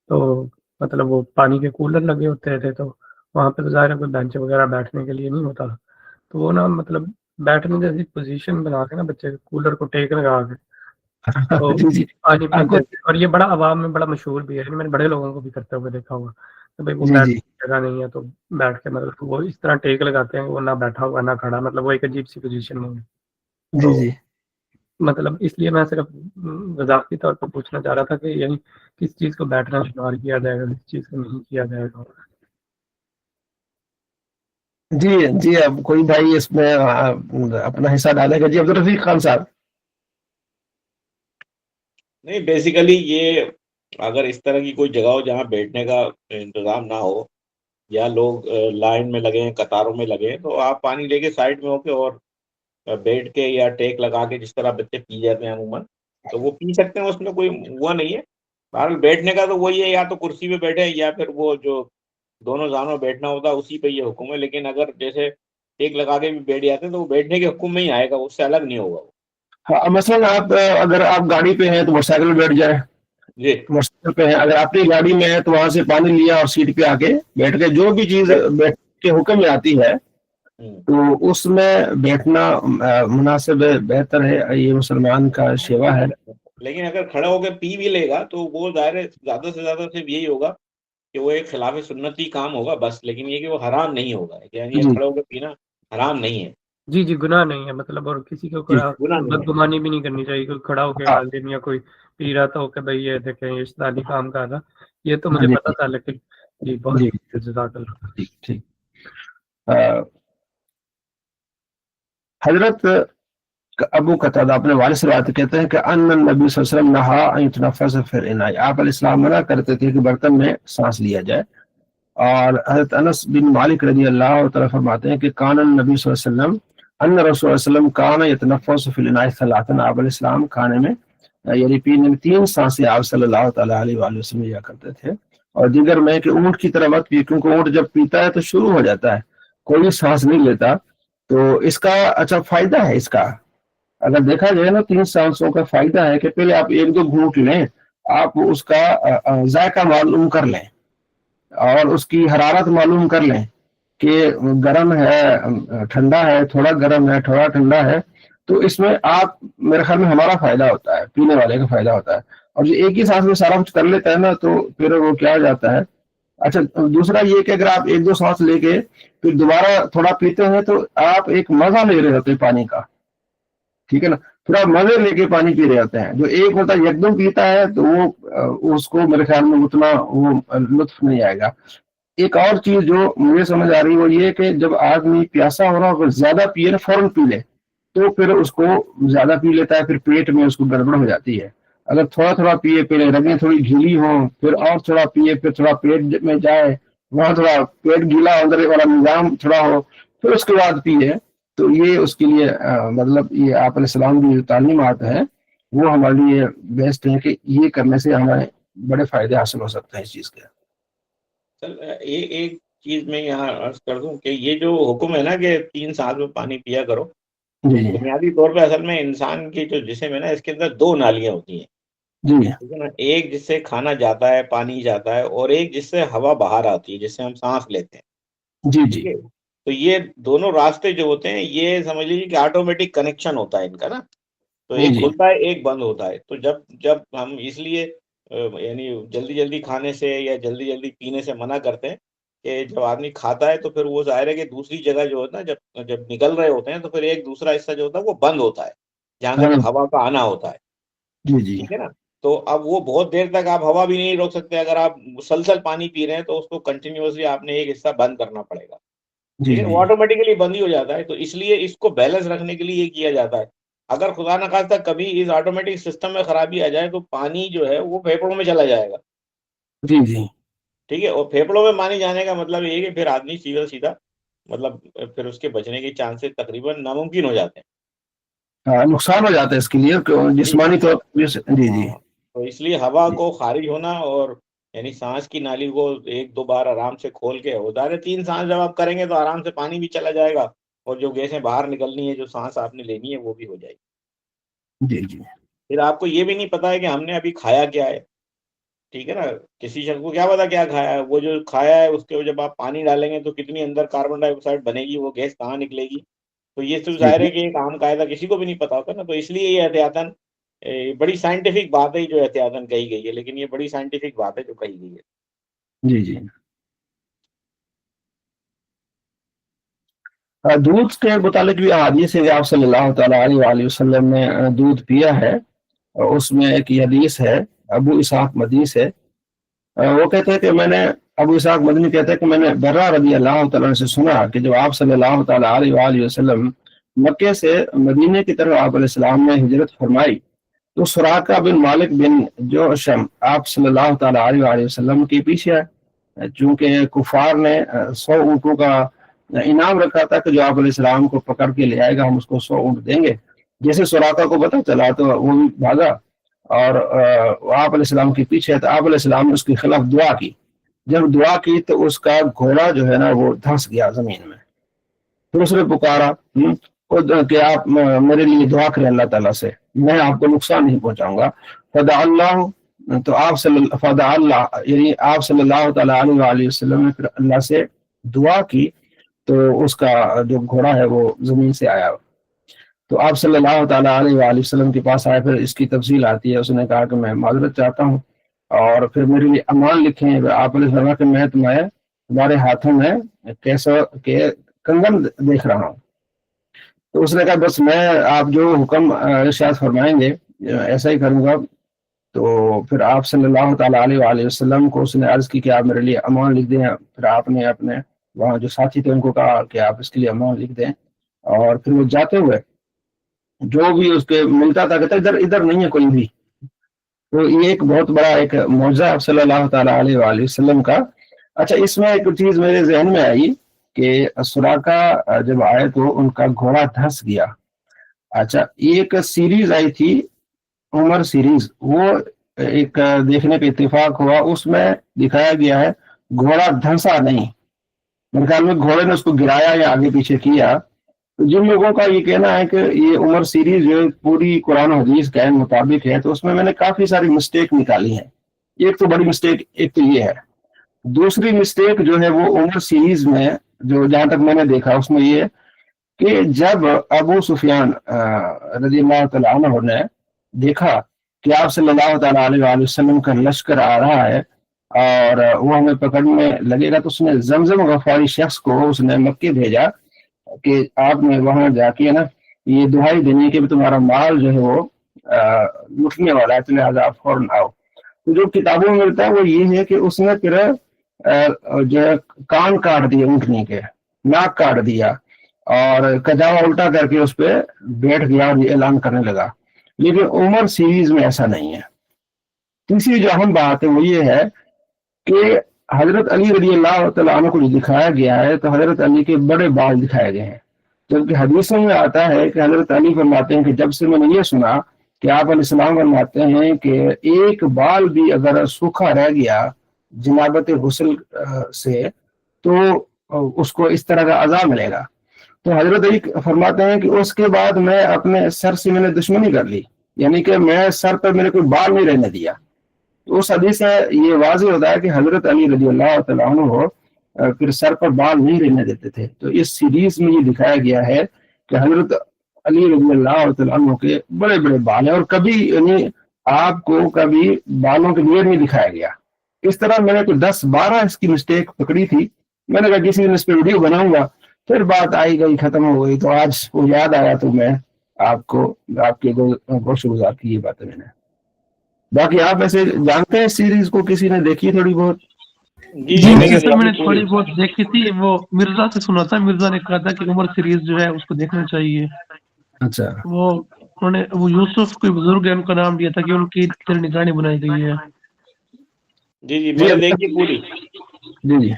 تو مطلب وہ پانی کے کولر لگے ہوتے تھے، تو وہاں پہ تو ظاہر ہے کوئی بینچ وغیرہ بیٹھنے کے لیے نہیں ہوتا، تو وہ نا مطلب بیٹھنے جیسی پوزیشن بنا کے نا بچے کولر کو ٹیک لگا کے تو جی جی پانی آپ کو پیتے تھے، اور یہ بڑا عوام میں بڑا مشہور بھی ہے، میں نے بڑے لوگوں کو بھی کرتے ہوئے دیکھا ہوا کہ بھائی وہ جی جی بیٹھنے کی جگہ نہیں ہے تو بیٹھ کے مطلب وہ اس طرح ٹیک لگاتے ہیں کہ وہ نہ بیٹھا ہوا نہ کھڑا، مطلب وہ ایک عجیب سی پوزیشن میں ہے. جی تو جی مطلب اس لیے میں صرف وضاحتی طور پر پوچھنا چاہ رہا تھا کہ یعنی کس چیز کو بیٹھنا شمار کیا جائے گا، کس چیز کو نہیں کیا جائے گا. جی جی اب کوئی بھائی اس میں اپنا حصہ ڈالے گا. جی عبدالرفیق خان صاحب. نہیں بیسیکلی یہ اگر اس طرح کی کوئی جگہ ہو جہاں بیٹھنے کا انتظام نہ ہو یا لوگ لائن میں لگے ہیں قطاروں میں لگے ہیں تو آپ پانی لے کے سائڈ میں ہو کے اور بیٹھ کے یا ٹیک لگا کے جس طرح بچے پی جاتے ہیں عموماً تو وہ پی سکتے ہیں، اس میں کوئی وہ نہیں ہے. بہرحال بیٹھنے کا تو وہی ہے، یا تو کرسی پہ بیٹھے یا پھر وہ جو دونوں زانوں بیٹھنا ہوتا ہے اسی پہ یہ حکم ہے. لیکن اگر جیسے ٹیک لگا کے بھی بیٹھ جاتے ہیں تو وہ بیٹھنے کے حکم میں ہی آئے گا، اس سے الگ نہیں ہوگا وہ. ہاں مثلاً آپ اگر آپ گاڑی پہ ہیں تو موٹر سائیکل پہ بیٹھ جائیں، جی موٹر سائیکل پہ ہیں اگر اپنی گاڑی میں ہے تو وہاں سے پانی لیا اور سیٹ پہ آ کے بیٹھ کے جو بھی چیز بیٹھ کے حکم میں آتی ہے تو اس میں بیٹھنا مناسب ہے، بہتر ہے. یہ مسلمان کا شیوا ہے. لیکن اگر کھڑا ہو کے پی بھی لے گا تو وہ ظاہر ہے زیادہ سے زیادہ صرف یہی ہوگا کہ وہ ایک خلاف سنتی کام ہوگا بس، لیکن یہ کہ وہ حرام نہیں ہوگا، یعنی یہ جی کھڑا ہو کے پینا حرام نہیں ہے. جی جی گناہ نہیں ہے مطلب، اور کسی کو جی گناہ نہیں ہے. بدگمانی بھی نہیں کرنی چاہیے، کوئی کھڑا ہو کے ہاں عالم یا کوئی پی رہا تو کہ بھائی یہ دیکھیں یہ اسلامی کام کر رہا، یہ تو ہاں مجھے جی پتا تھا، لیکن جی جی بہت جزاک اللہ. ٹھیک ٹھیک. حضرت ابو قتادہ اپنے والد سے روایت کہتے ہیں کہ ان نبی صلی اللہ علیہ وسلم نہا ان يتنفس في الاناء، آپ علیہ السلام منع کرتے تھے کہ برتن میں سانس لیا جائے. اور حضرت انس بن مالک رضی اللہ تعالیٰ فرماتے ہیں کہ کان النبی صلی اللہ علیہ وسلم ان رسول اللہ صلی اللہ علیہ وسلم کان يتنفس في الاناء ثلاثا، آپ علیہ السلام کھانے میں یعنی پینے میں 3 سانسیں آپ صلی اللہ تعالیٰ علیہ وآلہ وسلم لیا کرتے تھے. اور دیگر میں کہ اونٹ کی طرح مت پیے، کیونکہ اونٹ جب پیتا ہے تو شروع ہو جاتا ہے، کوئی سانس نہیں لیتا. تو اس کا اچھا فائدہ ہے. اس کا اگر دیکھا جائے نا 3 سانسوں کا فائدہ ہے کہ پہلے آپ 1-2 گھونٹ لیں، آپ اس کا ذائقہ معلوم کر لیں اور اس کی حرارت معلوم کر لیں کہ گرم ہے ٹھنڈا ہے، تھوڑا گرم ہے تھوڑا ٹھنڈا ہے. تو اس میں آپ میرے خیال میں ہمارا فائدہ ہوتا ہے، پینے والے کا فائدہ ہوتا ہے. اور جو ایک ہی سانس میں سارا کچھ کر لیتا ہے نا تو پھر وہ کیا ہو جاتا ہے. اچھا دوسرا یہ کہ اگر آپ 1-2 سانس لے کے پھر دوبارہ تھوڑا پیتے ہیں تو آپ ایک مزہ لے رہے ہوتے ہیں پانی کا، ٹھیک ہے نا. پھر آپ مزے لے کے پانی پی رہے ہوتے ہیں. جو ایک ہوتا ہے یکدم پیتا ہے تو وہ اس کو میرے خیال میں اتنا وہ لطف نہیں آئے گا. ایک اور چیز جو مجھے سمجھ آ رہی ہے وہ یہ کہ جب آدمی پیاسا ہو رہا ہو زیادہ پیے نا فوراً پی لے تو پھر اس کو زیادہ پی لیتا ہے، پھر پیٹ میں اس کو گڑبڑ ہو جاتی ہے. اگر تھوڑا تھوڑا پیے، پہلے رگیں تھوڑی گیلی ہوں، پھر اور تھوڑا پیے، پھر تھوڑا پیٹ میں جائے، وہاں تھوڑا پیٹ گیلا اندر والا نظام تھوڑا ہو، پھر اس کے بعد پیے، تو یہ اس کے لیے مطلب یہ آپ علیہ السلام کی جو تعلیمات ہیں وہ ہمارے لیے بیسٹ ہیں کہ یہ کرنے سے ہمیں بڑے فائدے حاصل ہو سکتے ہیں اس چیز کے. چل ایک چیز میں یہاں عرض کر دوں کہ یہ جو حکم ہے نا کہ 3 سانس میں پانی پیا کرو، جی جی بنیادی طور پہ اصل میں انسان کی جو جسم ہے نا اس کے اندر 2 نالیاں ہوتی ہیں، جی ٹھیک ہے نا. ایک جس سے کھانا جاتا ہے پانی جاتا ہے، اور ایک جس سے ہوا باہر آتی ہے جس سے ہم سانس لیتے ہیں، جی ٹھیک جی ہے. تو یہ دونوں راستے جو ہوتے ہیں یہ سمجھ لیجیے کہ آٹومیٹک کنیکشن ہوتا ہے ان کا نا، تو جی ایک جی کھلتا ہے ایک بند ہوتا ہے. تو جب ہم اس لیے یعنی جلدی جلدی کھانے سے یا جلدی جلدی پینے سے منع کرتے ہیں کہ جب آدمی کھاتا ہے تو پھر وہ ظاہر ہے کہ دوسری جگہ جو ہوتا ہے جب نکل رہے ہوتے ہیں تو پھر ایک دوسرا حصہ جو ہوتا ہے وہ بند ہوتا ہے جہاں سے ہاں ہوا کا آنا ہوتا ہے، جی جی ٹھیک ہے نا. تو اب وہ بہت دیر تک آپ ہوا بھی نہیں روک سکتے. اگر آپ مسلسل پانی پی رہے ہیں تو اس کو کنٹینیوسلی آپ نے ایک حصہ بند کرنا پڑے گا، جی ٹھیک ہے. جی وہ آٹومیٹکلی بند ہی ہو جاتا ہے. تو اس لیے اس کو بیلنس رکھنے کے لیے یہ کیا جاتا ہے. اگر خدا نخواستہ کبھی اس آٹومیٹک سسٹم میں خرابی آ جائے تو پانی جو ہے وہ پھیپھڑوں میں چلا جائے گا، جی جی ٹھیک ہے. اور پھیپھڑوں میں پانی جانے کا مطلب یہ ہے کہ پھر آدمی سیدھا سیدھا مطلب پھر اس کے بچنے کے چانسز تقریباً ناممکن ہو جاتے ہیں. ہاں نقصان ہو جاتا ہے اس کے لیے جی جسمانی طور پر. جی جی ہاں. تو اس لیے ہوا جی کو خارج ہونا اور یعنی سانس کی نالی کو 1-2 بار آرام سے کھول کے ادارے 3 سانس جب آپ کریں گے تو آرام سے پانی بھی چلا جائے گا اور جو گیسیں باہر نکلنی ہے جو سانس آپ نے لینی ہے وہ بھی ہو جائے گی. جی جی پھر آپ کو یہ بھی نہیں پتا ہے کہ ہم نے ابھی کھایا کیا ہے، ٹھیک ہے نا, کسی شخص کو کیا پتا کیا کھایا ہے, وہ جو کھایا ہے اس کے جب آپ پانی ڈالیں گے تو کتنی اندر کاربن ڈائی آکسائڈ بنے گی, وہ گیس کہاں نکلے گی. تو یہ تو ظاہر ہے کہ ایک عام قاعدہ کسی کو بھی نہیں پتا ہوتا نا, تو اس لیے یہ احتیاطاً بڑی سائنٹیفک بات ہے جو احتیاطاً کہی گئی ہے, لیکن یہ بڑی سائنٹیفک بات ہے جو کہی گئی ہے. جی جی. دودھ کے متعلق بھی احادیث ہے, آپ صلی اللہ تعالیٰ علیہ وآلہ وسلم نے دودھ پیا ہے. اس میں ایک حدیث ہے, ابو اسحاق مدنی سے, وہ کہتے ہیں کہ میں نے, ابو اسحاق مدنی کہتے ہیں کہ میں نے برہ رضی اللہ تعالیٰ سے سنا کہ جب آپ صلی اللہ تعالیٰ علیہ وآلہ وسلم مکے سے مدینے کی طرف آپ علیہ السلام نے ہجرت فرمائی تو سراقہ بن مالک بن جوشم آپ صلی اللہ تعالیٰ علیہ وآلہ وسلم کے پیچھے ہے, چونکہ کفار نے 100 اونٹوں کا انعام رکھا تھا کہ جو آپ علیہ السلام کو پکڑ کے لے آئے گا ہم اس کو 100 اونٹ دیں گے. جیسے سراقہ کو پتہ چلا تو وہ بھی بھاگا اور آپ علیہ السلام کے پیچھے, تو آپ علیہ السلام نے اس کے خلاف دعا کی. جب دعا کی تو اس کا گھوڑا جو ہے نا وہ دھنس گیا زمین میں. پھر اس نے پکارا کہ آپ میرے لیے دعا کریں اللہ تعالیٰ سے, میں آپ کو نقصان نہیں پہنچاؤں گا. فدع اللہ, تو فدع اللہ یعنی آپ صلی اللہ تعالیٰ علیہ وآلہ وسلم نے پھر اللہ سے دعا کی تو اس کا جو گھوڑا ہے وہ زمین سے آیا. تو آپ صلی اللہ تعالیٰ علیہ وآلہ وسلم کے پاس آئے, پھر اس کی تفصیل آتی ہے. اس نے کہا کہ میں معذرت چاہتا ہوں اور پھر میرے لیے امان لکھیں. آپ نے فرمایا کہ میں تمہارے ہاتھوں میں کیسا کہ کنگن دیکھ رہا ہوں. تو اس نے کہا بس میں آپ جو حکم ارشاد فرمائیں گے ایسا ہی کروں گا. تو پھر آپ صلی اللہ تعالیٰ علیہ وآلہ وسلم کو اس نے عرض کی کہ آپ میرے لیے امان لکھ دیں. پھر آپ نے اپنے وہاں جو ساتھی تھے ان کو کہا کہ آپ اس کے لیے امان لکھ دیں, اور پھر وہ جاتے ہوئے جو بھی اس کے ملتا تھا کہتا ادھر ادھر نہیں ہے کوئی بھی. تو یہ ایک بہت بڑا ایک معجزہ صلی اللہ تعالیٰ علیہ وآلہ وسلم کا. اچھا, اس میں ایک چیز میرے ذہن میں آئی کہ سراقہ جب آئے تو ان کا گھوڑا دھنس گیا. اچھا, ایک سیریز آئی تھی عمر سیریز, وہ ایک دیکھنے کا اتفاق ہوا, اس میں دکھایا گیا ہے گھوڑا دھنسا نہیں. میرے خیال میں گھوڑے نے اس کو گرایا یا آگے پیچھے کیا. جن لوگوں کا یہ کہنا ہے کہ یہ عمر سیریز جو پوری قرآن و حدیث کے مطابق ہے, تو اس میں نے کافی ساری مسٹیک نکالی ہیں. ایک تو بڑی مسٹیک ایک تو یہ ہے. دوسری مسٹیک جو ہے وہ عمر سیریز میں جو جہاں تک میں نے دیکھا اس میں یہ کہ جب ابو سفیان رضی اللہ تعالیٰ عنہ نے دیکھا کہ آپ صلی اللہ تعالیٰ علیہ وآلہ وسلم کا لشکر آ رہا ہے اور وہ ہمیں پکڑنے لگے گا, تو اس نے زمزم غفاری شخص کو اس نے مکے بھیجا کہ آپ نے وہاں جا کے نا یہ دہائی دینی کہ تمہارا مال جو ہے وہ لٹنے والا ہے, تو لہٰذا آپ فوراً آؤ. تو جو کتابوں میں ملتا ہے وہ یہ ہے کہ اس نے پھر جو کان کاٹ دیے اونٹنی کے, ناک کاٹ دیا اور کجاوا الٹا کر کے اس پہ بیٹھ گیا اور یہ اعلان کرنے لگا. لیکن عمر سیریز میں ایسا نہیں ہے. تیسری جو اہم بات ہے وہ یہ ہے کہ حضرت علی رضی اللہ تعالیٰ عنہ کو جو دکھایا گیا ہے تو حضرت علی کے بڑے بال دکھائے گئے ہیں, جبکہ حدیثوں میں آتا ہے کہ حضرت علی فرماتے ہیں کہ جب سے میں نے یہ سنا کہ آپ علیہ السلام فرماتے ہیں کہ ایک بال بھی اگر سوکھا رہ گیا جنابت غسل سے تو اس کو اس طرح کا عذاب ملے گا. تو حضرت علی فرماتے ہیں کہ اس کے بعد میں اپنے سر سے میں نے دشمنی کر لی, یعنی کہ میں سر پر میرے کوئی بال نہیں رہنے دیا. تو اس حدیث سے یہ واضح ہوتا ہے کہ حضرت علی رضی اللہ تعالیٰ عنہ پھر سر پر بال نہیں رہنے دیتے تھے. تو اس سیریز میں یہ دکھایا گیا ہے کہ حضرت علی رضی اللہ تعالیٰ عنہ کے بڑے بڑے بال ہیں, اور کبھی یعنی آپ کو کبھی بالوں کے لیے نہیں دکھایا گیا. اس طرح میں نے کوئی 10-12 اس کی مسٹیک پکڑی تھی. میں نے کہا کسی دن اس پہ ویڈیو بناؤں گا, پھر بات آئی گئی ختم ہو گئی, تو آج وہ یاد آیا تو میں آپ کو آپ کے گوشت گزار کی یہ باتیں میں نے. باقی آپ ایسے جانتے ہیں سیریز کو, کسی نے دیکھی تھوڑی بہت؟ جی میں نے تھوڑی بہت دیکھی تھی, وہ مرزا سے سنا تھا. مرزا نے کہا تھا کہ عمر سیریز جو ہے اس کو دیکھنا چاہیے. اچھا, وہ یوسف کوئی بزرگ ہے, ان کا نام لیا تھا کہ ان کی نگرانی بنائی گئی ہے. جی میں نے دیکھی پوری. جی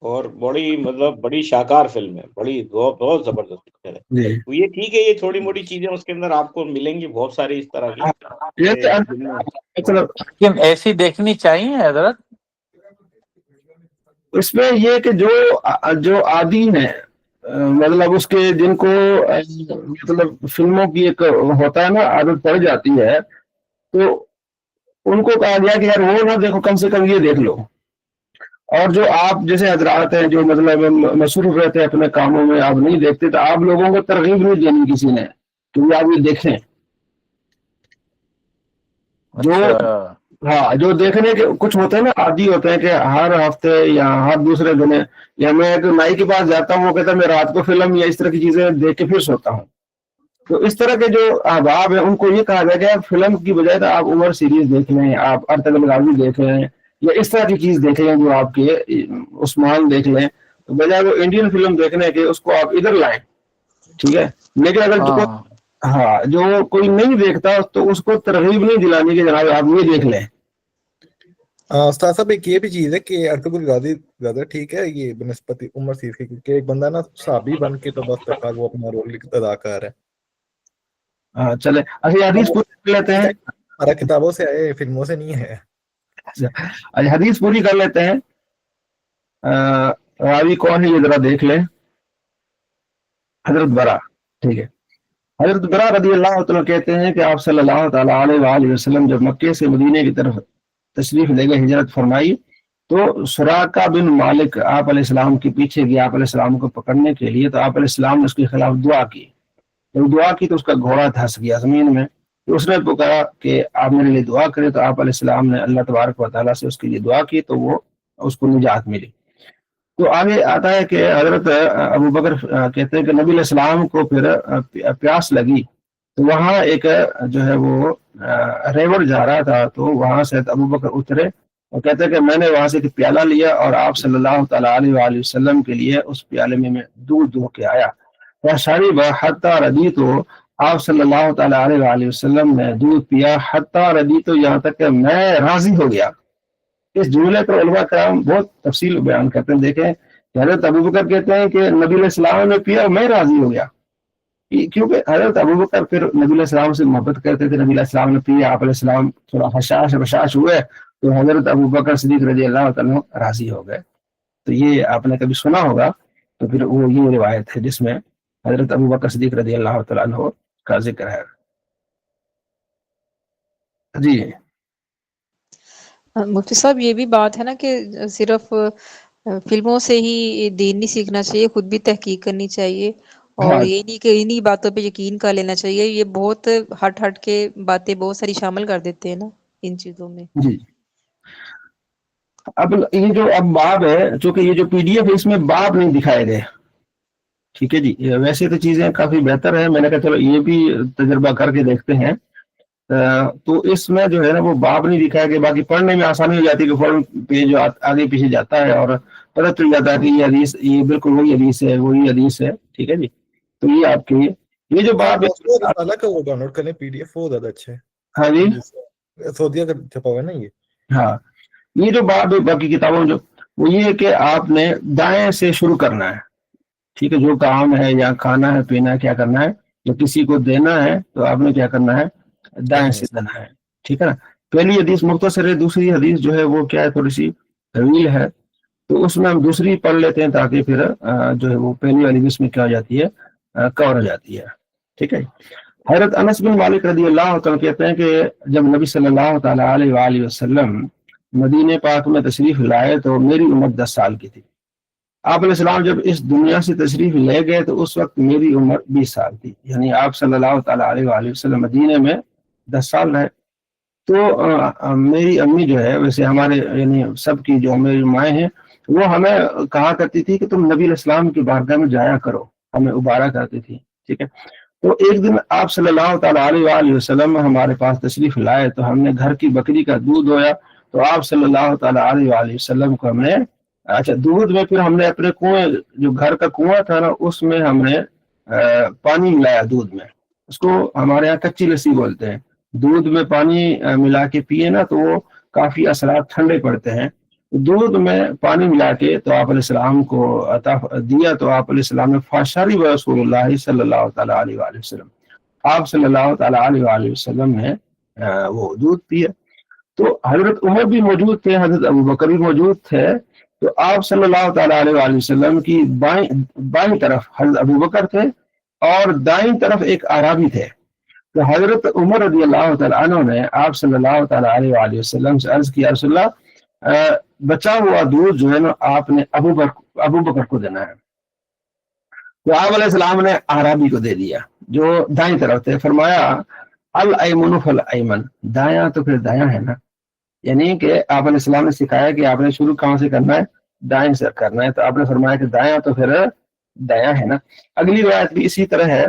اور بڑی مطلب بڑی شاہکار فلم ہے, بڑی بہت زبردست پکچر ہے. یہ ٹھیک ہے, یہ تھوڑی موٹی چیزیں اس کے اندر آپ کو ملیں گی بہت ساری اس طرح کی, ایسی دیکھنی چاہیے حضرت. اس میں یہ کہ جو عادی ہیں, مطلب اس کے جن کو مطلب فلموں کی ایک ہوتا ہے نا عادت پڑ جاتی ہے, تو ان کو کہا گیا کہ یار وہ نہ دیکھو، کم سے کم یہ دیکھ لو. اور جو آپ جیسے حضرات ہیں جو مطلب مصروف رہتے ہیں اپنے کاموں میں، آپ نہیں دیکھتے، تو آپ لوگوں کو ترغیب نہیں دینی کسی نے کہ آپ یہ دیکھیں. جو اچھا ہاں جو دیکھنے کے کچھ ہوتے ہیں نا، عادی ہوتے ہیں کہ ہر ہفتے یا ہر دوسرے دن، یا میں ایک نائی کے پاس جاتا ہوں، وہ کہتا ہے میں رات کو فلم یا اس طرح کی چیزیں دیکھ کے پھر سوتا ہوں. تو اس طرح کے جو احباب ہیں ان کو یہ کہا گیا کہ آپ فلم کی بجائے تو آپ عمر سیریز دیکھ لیں، آپ ارطغرل غازی دیکھ لیں، یا اس طرح کی چیز دیکھ لیں جو آپ کے عثمان دیکھ لیں. تو بجائے وہ انڈین فلم دیکھنے کے اس کو آپ ادھر لائیں. ٹھیک ہے، لیکن اگر جو ہاں ہاں جو کوئی نہیں دیکھتا تو اس کو ترغیب نہیں دلانی کہ جناب آپ یہ دیکھ لیں. استاد صاحب ایک یہ بھی چیز ہے کہ ارطغرل غازی زیادہ ٹھیک ہے یہ بنسبت عمر سیریز کی، کیونکہ ایک بندہ نا صحابی بن کے تو بس تک وہ اپنا رول ادا کر ہے. ہاں چلے اچھا حدیث پوری کر لیتے ہیں. ہمارا کتابوں سے آئے، فلموں سے نہیں ہے. اچھا حدیث پوری کر لیتے ہیں. راوی کون ہے یہ ذرا دیکھ لیں. حضرت برا. ٹھیک ہے، حضرت برا رضی اللہ تعالیٰ کہتے ہیں کہ آپ صلی اللہ تعالیٰ علیہ وآلہ وسلم جب مکے سے مدینے کی طرف تشریف لے گئے، ہجرت فرمائی، تو سراقہ بن مالک آپ علیہ السلام کے پیچھے گیا آپ علیہ السلام کو پکڑنے کے لیے. تو آپ علیہ السلام نے اس کے خلاف دعا کی. جب دعا کی تو اس کا گھوڑا دھنس گیا زمین میں. تو اس نے پکارا کہ آپ میرے لیے دعا کریں. تو آپ علیہ السلام نے اللہ تبارک و تعالیٰ سے اس کے لیے دعا کی تو وہ اس کو نجات ملی. تو آگے آتا ہے کہ حضرت ابو بکر کہتے ہیں کہ نبی علیہ السلام کو پھر پیاس لگی، تو وہاں ایک جو ہے وہ ریور جا رہا تھا. تو وہاں سے ابو بکر اترے اور کہتے ہیں کہ میں نے وہاں سے ایک پیالہ لیا اور آپ صلی اللہ تعالیٰ علیہ وآلہ وسلم کے لیے اس پیالے میں دودھ دو کے آیا. شریب حتی ردیت، آپ صلی اللہ تعالیٰ علیہ وآلہ وسلم نے دودھ پیا حتی ردیت، یہاں تک کہ میں راضی ہو گیا. اس جملے پر علماء کرام بہت تفصیل بیان کرتے ہیں. دیکھیں کہ حضرت ابو بکر کہتے ہیں کہ نبی علیہ السلام نے پیا اور میں راضی ہو گیا، کیونکہ حضرت ابو بکر پھر نبی علیہ السلام سے محبت کرتے تھے. نبی علیہ السلام نے پیا، آپ علیہ السلام تھوڑا حشاش ہوئے تو حضرت ابو بکر صدیق رضی اللہ تعالیٰ راضی ہو گئے. تو یہ آپ نے کبھی سنا ہوگا. تو پھر وہ یہ روایت ہے جس میں حضرت ابو بکر صدیق رضی اللہ تعالیٰ عنہ کا ذکر ہے. جی مفتی صاحب یہ بھی بات ہے نا کہ صرف فلموں سے ہی دین نہیں سیکھنا چاہیے، خود بھی تحقیق کرنی چاہیے، اور ہاں یہ نہیں کہ انہی باتوں پہ یقین کر لینا چاہیے. یہ بہت ہٹ کے باتیں بہت ساری شامل کر دیتے ہیں نا ان چیزوں میں. جی. اب یہ جو اب باب ہے، چونکہ یہ جو پی ڈی ایف ہے اس میں باب نہیں دکھائے گئے. ٹھیک ہے جی، ویسے تو چیزیں کافی بہتر ہیں. میں نے کہا چلو یہ بھی تجربہ کر کے دیکھتے ہیں. تو اس میں جو ہے نا وہ باب نہیں دکھایا گیا. باقی پڑھنے میں آسانی ہو جاتی ہے کہ فوراً پیج آگے پیچھے جاتا ہے اور پتہ چل جاتا ہے کہ یہ حدیث یہ بالکل وہی حدیث ہے، وہی حدیث ہے. ٹھیک ہے جی. تو یہ آپ کے یہ جو باب رسالہ کا وہ ڈاؤن لوڈ کریں، پی ڈی ایف وہ زیادہ اچھا ہے. ہاں جی سعودیہ کا چھپا ہوا ہے نا یہ. ہاں یہ جو باب باقی کتابوں جو وہ یہ ہے کہ آپ نے دائیں سے شروع کرنا ہے. ٹھیک ہے، جو کام ہے یا کھانا ہے پینا ہے کیا کرنا ہے، جو کسی کو دینا ہے تو آپ نے کیا کرنا ہے، دائیں سے دینا ہے. ٹھیک ہے نا. پہلی حدیث مختصر ہے، دوسری حدیث جو ہے وہ کیا ہے تھوڑی سی طویل ہے. تو اس میں ہم دوسری پڑھ لیتے ہیں تاکہ پھر جو ہے وہ پہلی والی حدیث میں کیا ہو جاتی ہے، کور ہو جاتی ہے. ٹھیک ہے. حضرت انس بن مالک رضی اللہ تعالیٰ کہتے ہیں کہ جب نبی صلی اللہ تعالیٰ علیہ وآلہ وسلم مدینہ پاک میں تشریف لائے تو میری عمر 10 سال کی تھی. آپ علیہ السلام جب اس دنیا سے تشریف لے گئے تو اس وقت میری عمر 20 سال تھی. یعنی آپ صلی اللہ تعالیٰ علیہ وآلہ وسلم مدینہ میں 10 سال رہے. تو میری امی جو ہے، ویسے ہمارے یعنی سب کی جو میری مائیں ہیں وہ ہمیں کہا کرتی تھی کہ تم نبی علیہ السلام کی بارگاہ میں جایا کرو، ہمیں ابارا کرتی تھی. ٹھیک ہے. تو ایک دن آپ صلی اللہ تعالیٰ علیہ وآلہ وسلم ہمارے پاس تشریف لائے تو ہم نے گھر کی بکری کا دودھ دویا. تو آپ صلی اللہ تعالیٰ علیہ وآلہ وسلم کو ہم نے دودھ میں پھر ہم نے اپنے کنویں جو گھر کا کنواں تھا نا اس میں ہم نے پانی ملایا دودھ میں. اس کو ہمارے یہاں کچی لسی بولتے ہیں. دودھ میں پانی ملا کے پیے نا تو وہ کافی اثرات ٹھنڈے پڑتے ہیں. دودھ میں پانی ملا کے تو آپ علیہ السلام کو عطا دیا. تو آپ علیہ السلام نے فاشرب رسول اللہ صلی اللہ تعالیٰ علیہ وآلہ وسلم، آپ صلی اللہ تعالیٰ علیہ وآلہ وسلم نے وہ دودھ پیا. تو حضرت عمر بھی موجود تھے، حضرت ابو بکر بھی موجود تھے. تو آپ صلی اللہ تعالیٰ علیہ وآلہ وسلم کی بائیں طرف حضرت ابو بکر تھے اور دائیں طرف ایک اعرابی تھے. تو حضرت عمر رضی اللہ تعالیٰ عنہ نے آپ صلی اللہ تعالیٰ علیہ وآلہ وسلم سے عرض کیا رسول اللہ بچا ہوا دودھ جو ہے نا آپ نے ابو بکر کو دینا ہے. تو آپ علیہ السلام نے اعرابی کو دے دیا جو دائیں طرف تھے. فرمایا الایمن فالایمن، دایاں تو پھر دایاں ہے نا. یعنی کہ آپ علیہ السلام نے سکھایا کہ آپ نے شروع کہاں سے کرنا ہے، دائیں سے کرنا ہے. تو آپ نے فرمایا کہ دایاں تو پھر دایاں ہے نا. اگلی روایت بھی اسی طرح ہے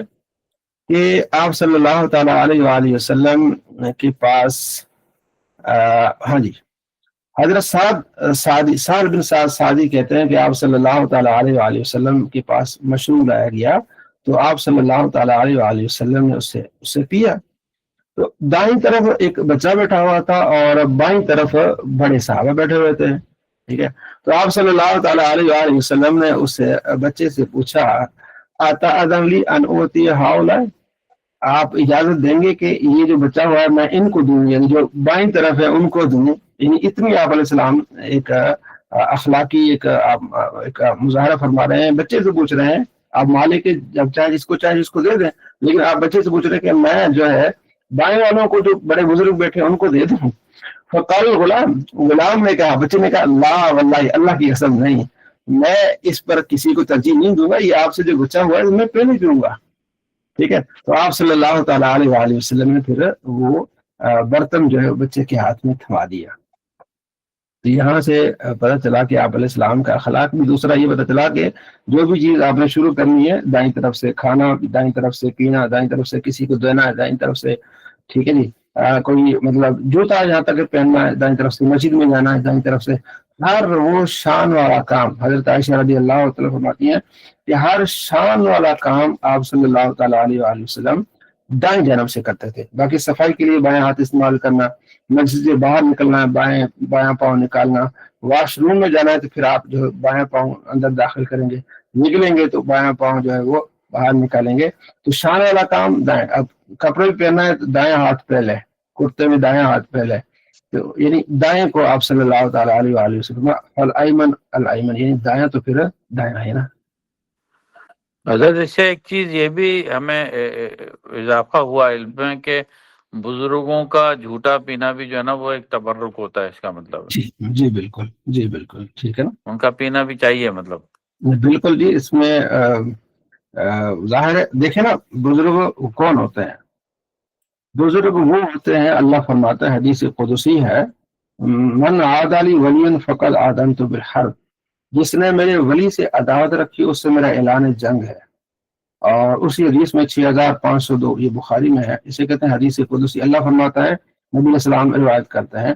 کہ آپ صلی اللہ تعالیٰ علیہ وآلہ وسلم کے پاس ہاں جی حضرت سعد بن سعد سعدی کہتے ہیں کہ آپ صلی اللہ تعالیٰ علیہ وآلہ وسلم کے پاس مشروب لایا گیا تو آپ صلی اللہ تعالیٰ علیہ وآلہ وسلم نے اسے پیا. تو دائیں طرف ایک بچہ بیٹھا ہوا تھا اور بائیں طرف بڑے صحابہ بیٹھے ہوئے تھے. ٹھیک ہے. تو آپ صلی اللہ تعالیٰ علیہ وآلہ وسلم نے اس بچے سے پوچھا آتا اذن لی ان اوتی ہاؤلائے، آپ اجازت دیں گے کہ یہ جو بچہ ہوا ہے میں ان کو دوں، یعنی جو بائیں طرف ہے ان کو دوں. یعنی اتنی آپ علیہ السلام ایک اخلاقی ایک مظاہرہ فرما رہے ہیں. بچے سے پوچھ رہے ہیں، آپ مالک کے جب چاہے جس کو دے دیں، لیکن آپ بچے سے پوچھ رہے ہیں کہ میں جو ہے بائیں والوں کو جو بڑے بزرگ بیٹھے ان کو دے دوں. فقال غلام نے کہا، بچے نے کہا لا واللہ، اللہ کی قسم نہیں، میں اس پر کسی کو ترجیح نہیں دوں گا، یہ آپ سے جو بچہ ہوا ہے میں پہلے پیوں گا. ٹھیک ہے. تو آپ صلی اللہ تعالیٰ علیہ وآلہ وسلم نے پھر وہ برتن جو ہے بچے کے ہاتھ میں تھما دیا. تو یہاں سے پتہ چلا کہ آپ علیہ السلام کا اخلاق بھی. دوسرا یہ پتہ چلا کہ جو بھی چیز آپ نے شروع کرنی ہے، دائیں طرف سے کھانا، دائیں طرف سے پینا، دائیں طرف سے کسی کو دینا ہے، دائیں طرف سے ٹھیک ہے جی کوئی مطلب جوتا جہاں تک پہننا ہے، دائیں طرف سے مسجد میں جانا ہے، دائیں طرف سے ہر وہ شان والا کام. حضرت عائشہ رضی اللہ تعالیٰ فرماتی ہیں کہ ہر شان والا کام آپ صلی اللہ تعالیٰ علیہ وآلہ وسلم دائیں جانب سے کرتے تھے. باقی صفائی کے لیے بائیں ہاتھ استعمال کرنا، مسجد سے باہر نکلنا ہے بایاں پاؤں نکالنا، واش روم میں جانا ہے تو پھر آپ جو بایاں پاؤں اندر داخل کریں گے، نکلیں گے تو بایاں پاؤں جو ہے وہ باہر نکالیں گے. تو شان والا کام دائیں. اب کپڑے پہننا ہے تو دائیں ہاتھ پہلے، کرتے میں دائیں ہاتھ پہلے. تو یعنی دائیں کو آپ صلی اللہ تعالیٰ علیہ وآلہ وسلم الایمن یعنی دایاں تو پھر دایاں ہے نا. حضرت اس سے ایک چیز یہ بھی ہمیں اضافہ ہوا علم میں کہ بزرگوں کا جھوٹا پینا بھی جو ہے نا وہ ایک تبرک ہوتا ہے، اس کا مطلب جی بالکل، جی بالکل ٹھیک ہے نا. ان کا پینا بھی چاہیے مطلب. بالکل جی. اس میں ظاہر ہے دیکھیں نا بزرگ کون ہوتے ہیں. بزرگ وہ ہوتے ہیں، اللہ فرماتا ہے حدیث قدسی ہے من عاد لی ولی فقد آذنت بالحرب، جس نے میرے ولی سے عداوت رکھی اس سے میرا اعلان جنگ ہے. اور اسی حدیث میں 6502 یہ بخاری میں ہے، اسے کہتے ہیں حدیث قدسی. اللہ فرماتا ہے، نبی علیہ السلام روایت کرتے ہیں،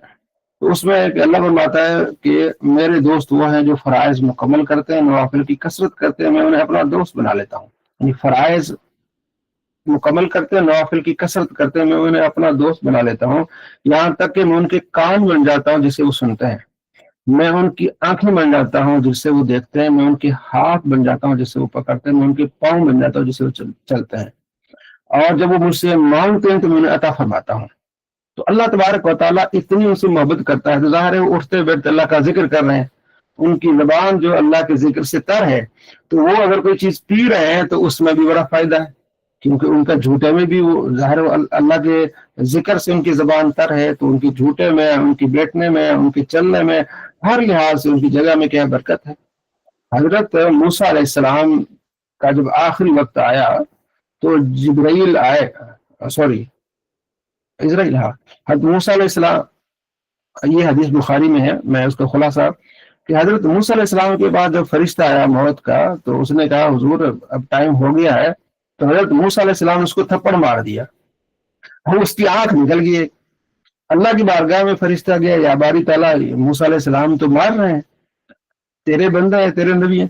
تو اس میں اللہ فرماتا ہے کہ میرے دوست وہ ہیں جو فرائض مکمل کرتے ہیں، نوافل کی کثرت کرتے ہیں، میں انہیں اپنا دوست بنا لیتا ہوں. یعنی فرائض مکمل کرتے ہیں، نوافل کی کثرت کرتے ہیں، میں انہیں اپنا دوست بنا لیتا ہوں. یہاں تک کہ میں ان کے کان بن جاتا ہوں جسے وہ سنتے ہیں، میں ان کی آنکھیں بن جاتا ہوں جس سے وہ دیکھتے ہیں، میں ان کے ہاتھ بن جاتا ہوں جس سے وہ پکڑتے ہیں، میں ان کے پاؤں بن جاتا ہوں جس سے وہ چلتے ہیں، اور جب وہ مجھ سے مانگتے ہیں تو میں انہیں عطا فرماتا ہوں. تو اللہ تبارک و تعالیٰ اتنی ان سے محبت کرتا ہے. تو ظاہر ہے وہ اٹھتے بیٹھتے اللہ کا ذکر کر رہے ہیں، ان کی زبان جو اللہ کے ذکر سے تر ہے، تو وہ اگر کوئی چیز پی رہے ہیں تو اس میں بھی بڑا فائدہ ہے، کیونکہ ان کا جھوٹے میں بھی وہ ظاہر اللہ کے ذکر سے ان کی زبان تر ہے، تو ان کی جھوٹے میں، ان کی بیٹھنے میں، ان کے چلنے میں، ہر لحاظ سے ان کی جگہ میں کیا برکت ہے. حضرت موسیٰ علیہ السلام کا جب آخری وقت آیا تو جبرائیل آئے، اسرائیل، حضرت موسیٰ علیہ السلام، یہ حدیث بخاری میں ہے، میں اس کا خلاصہ کہ حضرت موسیٰ علیہ السلام کے بعد جب فرشتہ آیا موت کا تو اس نے کہا حضور اب ٹائم ہو گیا ہے. تو حضرت موسیٰ علیہ السلام نے اس کو تھپڑ مار دیا، وہ اس کی آنکھ نکل گئی. اللہ کی بارگاہ میں فرشتہ گیا، یا باری تعالیٰ موسیٰ علیہ السلام تو مار رہے ہیں، تیرے بندہ ہے، تیرے نبی ہیں.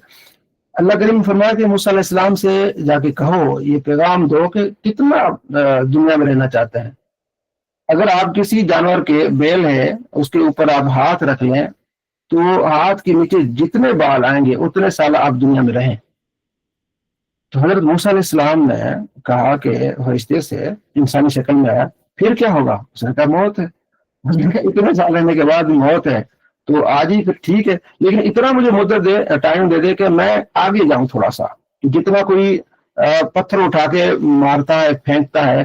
اللہ کریم فرمایا کہ موسیٰ علیہ السلام سے جا کے کہو، یہ پیغام دو کہ کتنا دنیا میں رہنا چاہتے ہیں. اگر آپ کسی جانور کے بیل ہے اس کے اوپر آپ ہاتھ رکھ لیں تو ہاتھ کے نیچے جتنے بال آئیں گے اتنے سال آپ دنیا میں رہیں. تو حضرت موسیٰ علیہ السلام نے کہا کہ فرشتے سے انسانی شکل میں آیا، پھر کیا ہوگا؟ اس نے کہا موت ہے. اتنے سال رہنے کے بعد موت ہے تو آج ہی پھر ٹھیک ہے، لیکن اتنا مجھے مدت دے، ٹائم دے دے کہ میں آگے جاؤں تھوڑا سا. جتنا کوئی پتھر اٹھا کے مارتا ہے، پھینکتا ہے،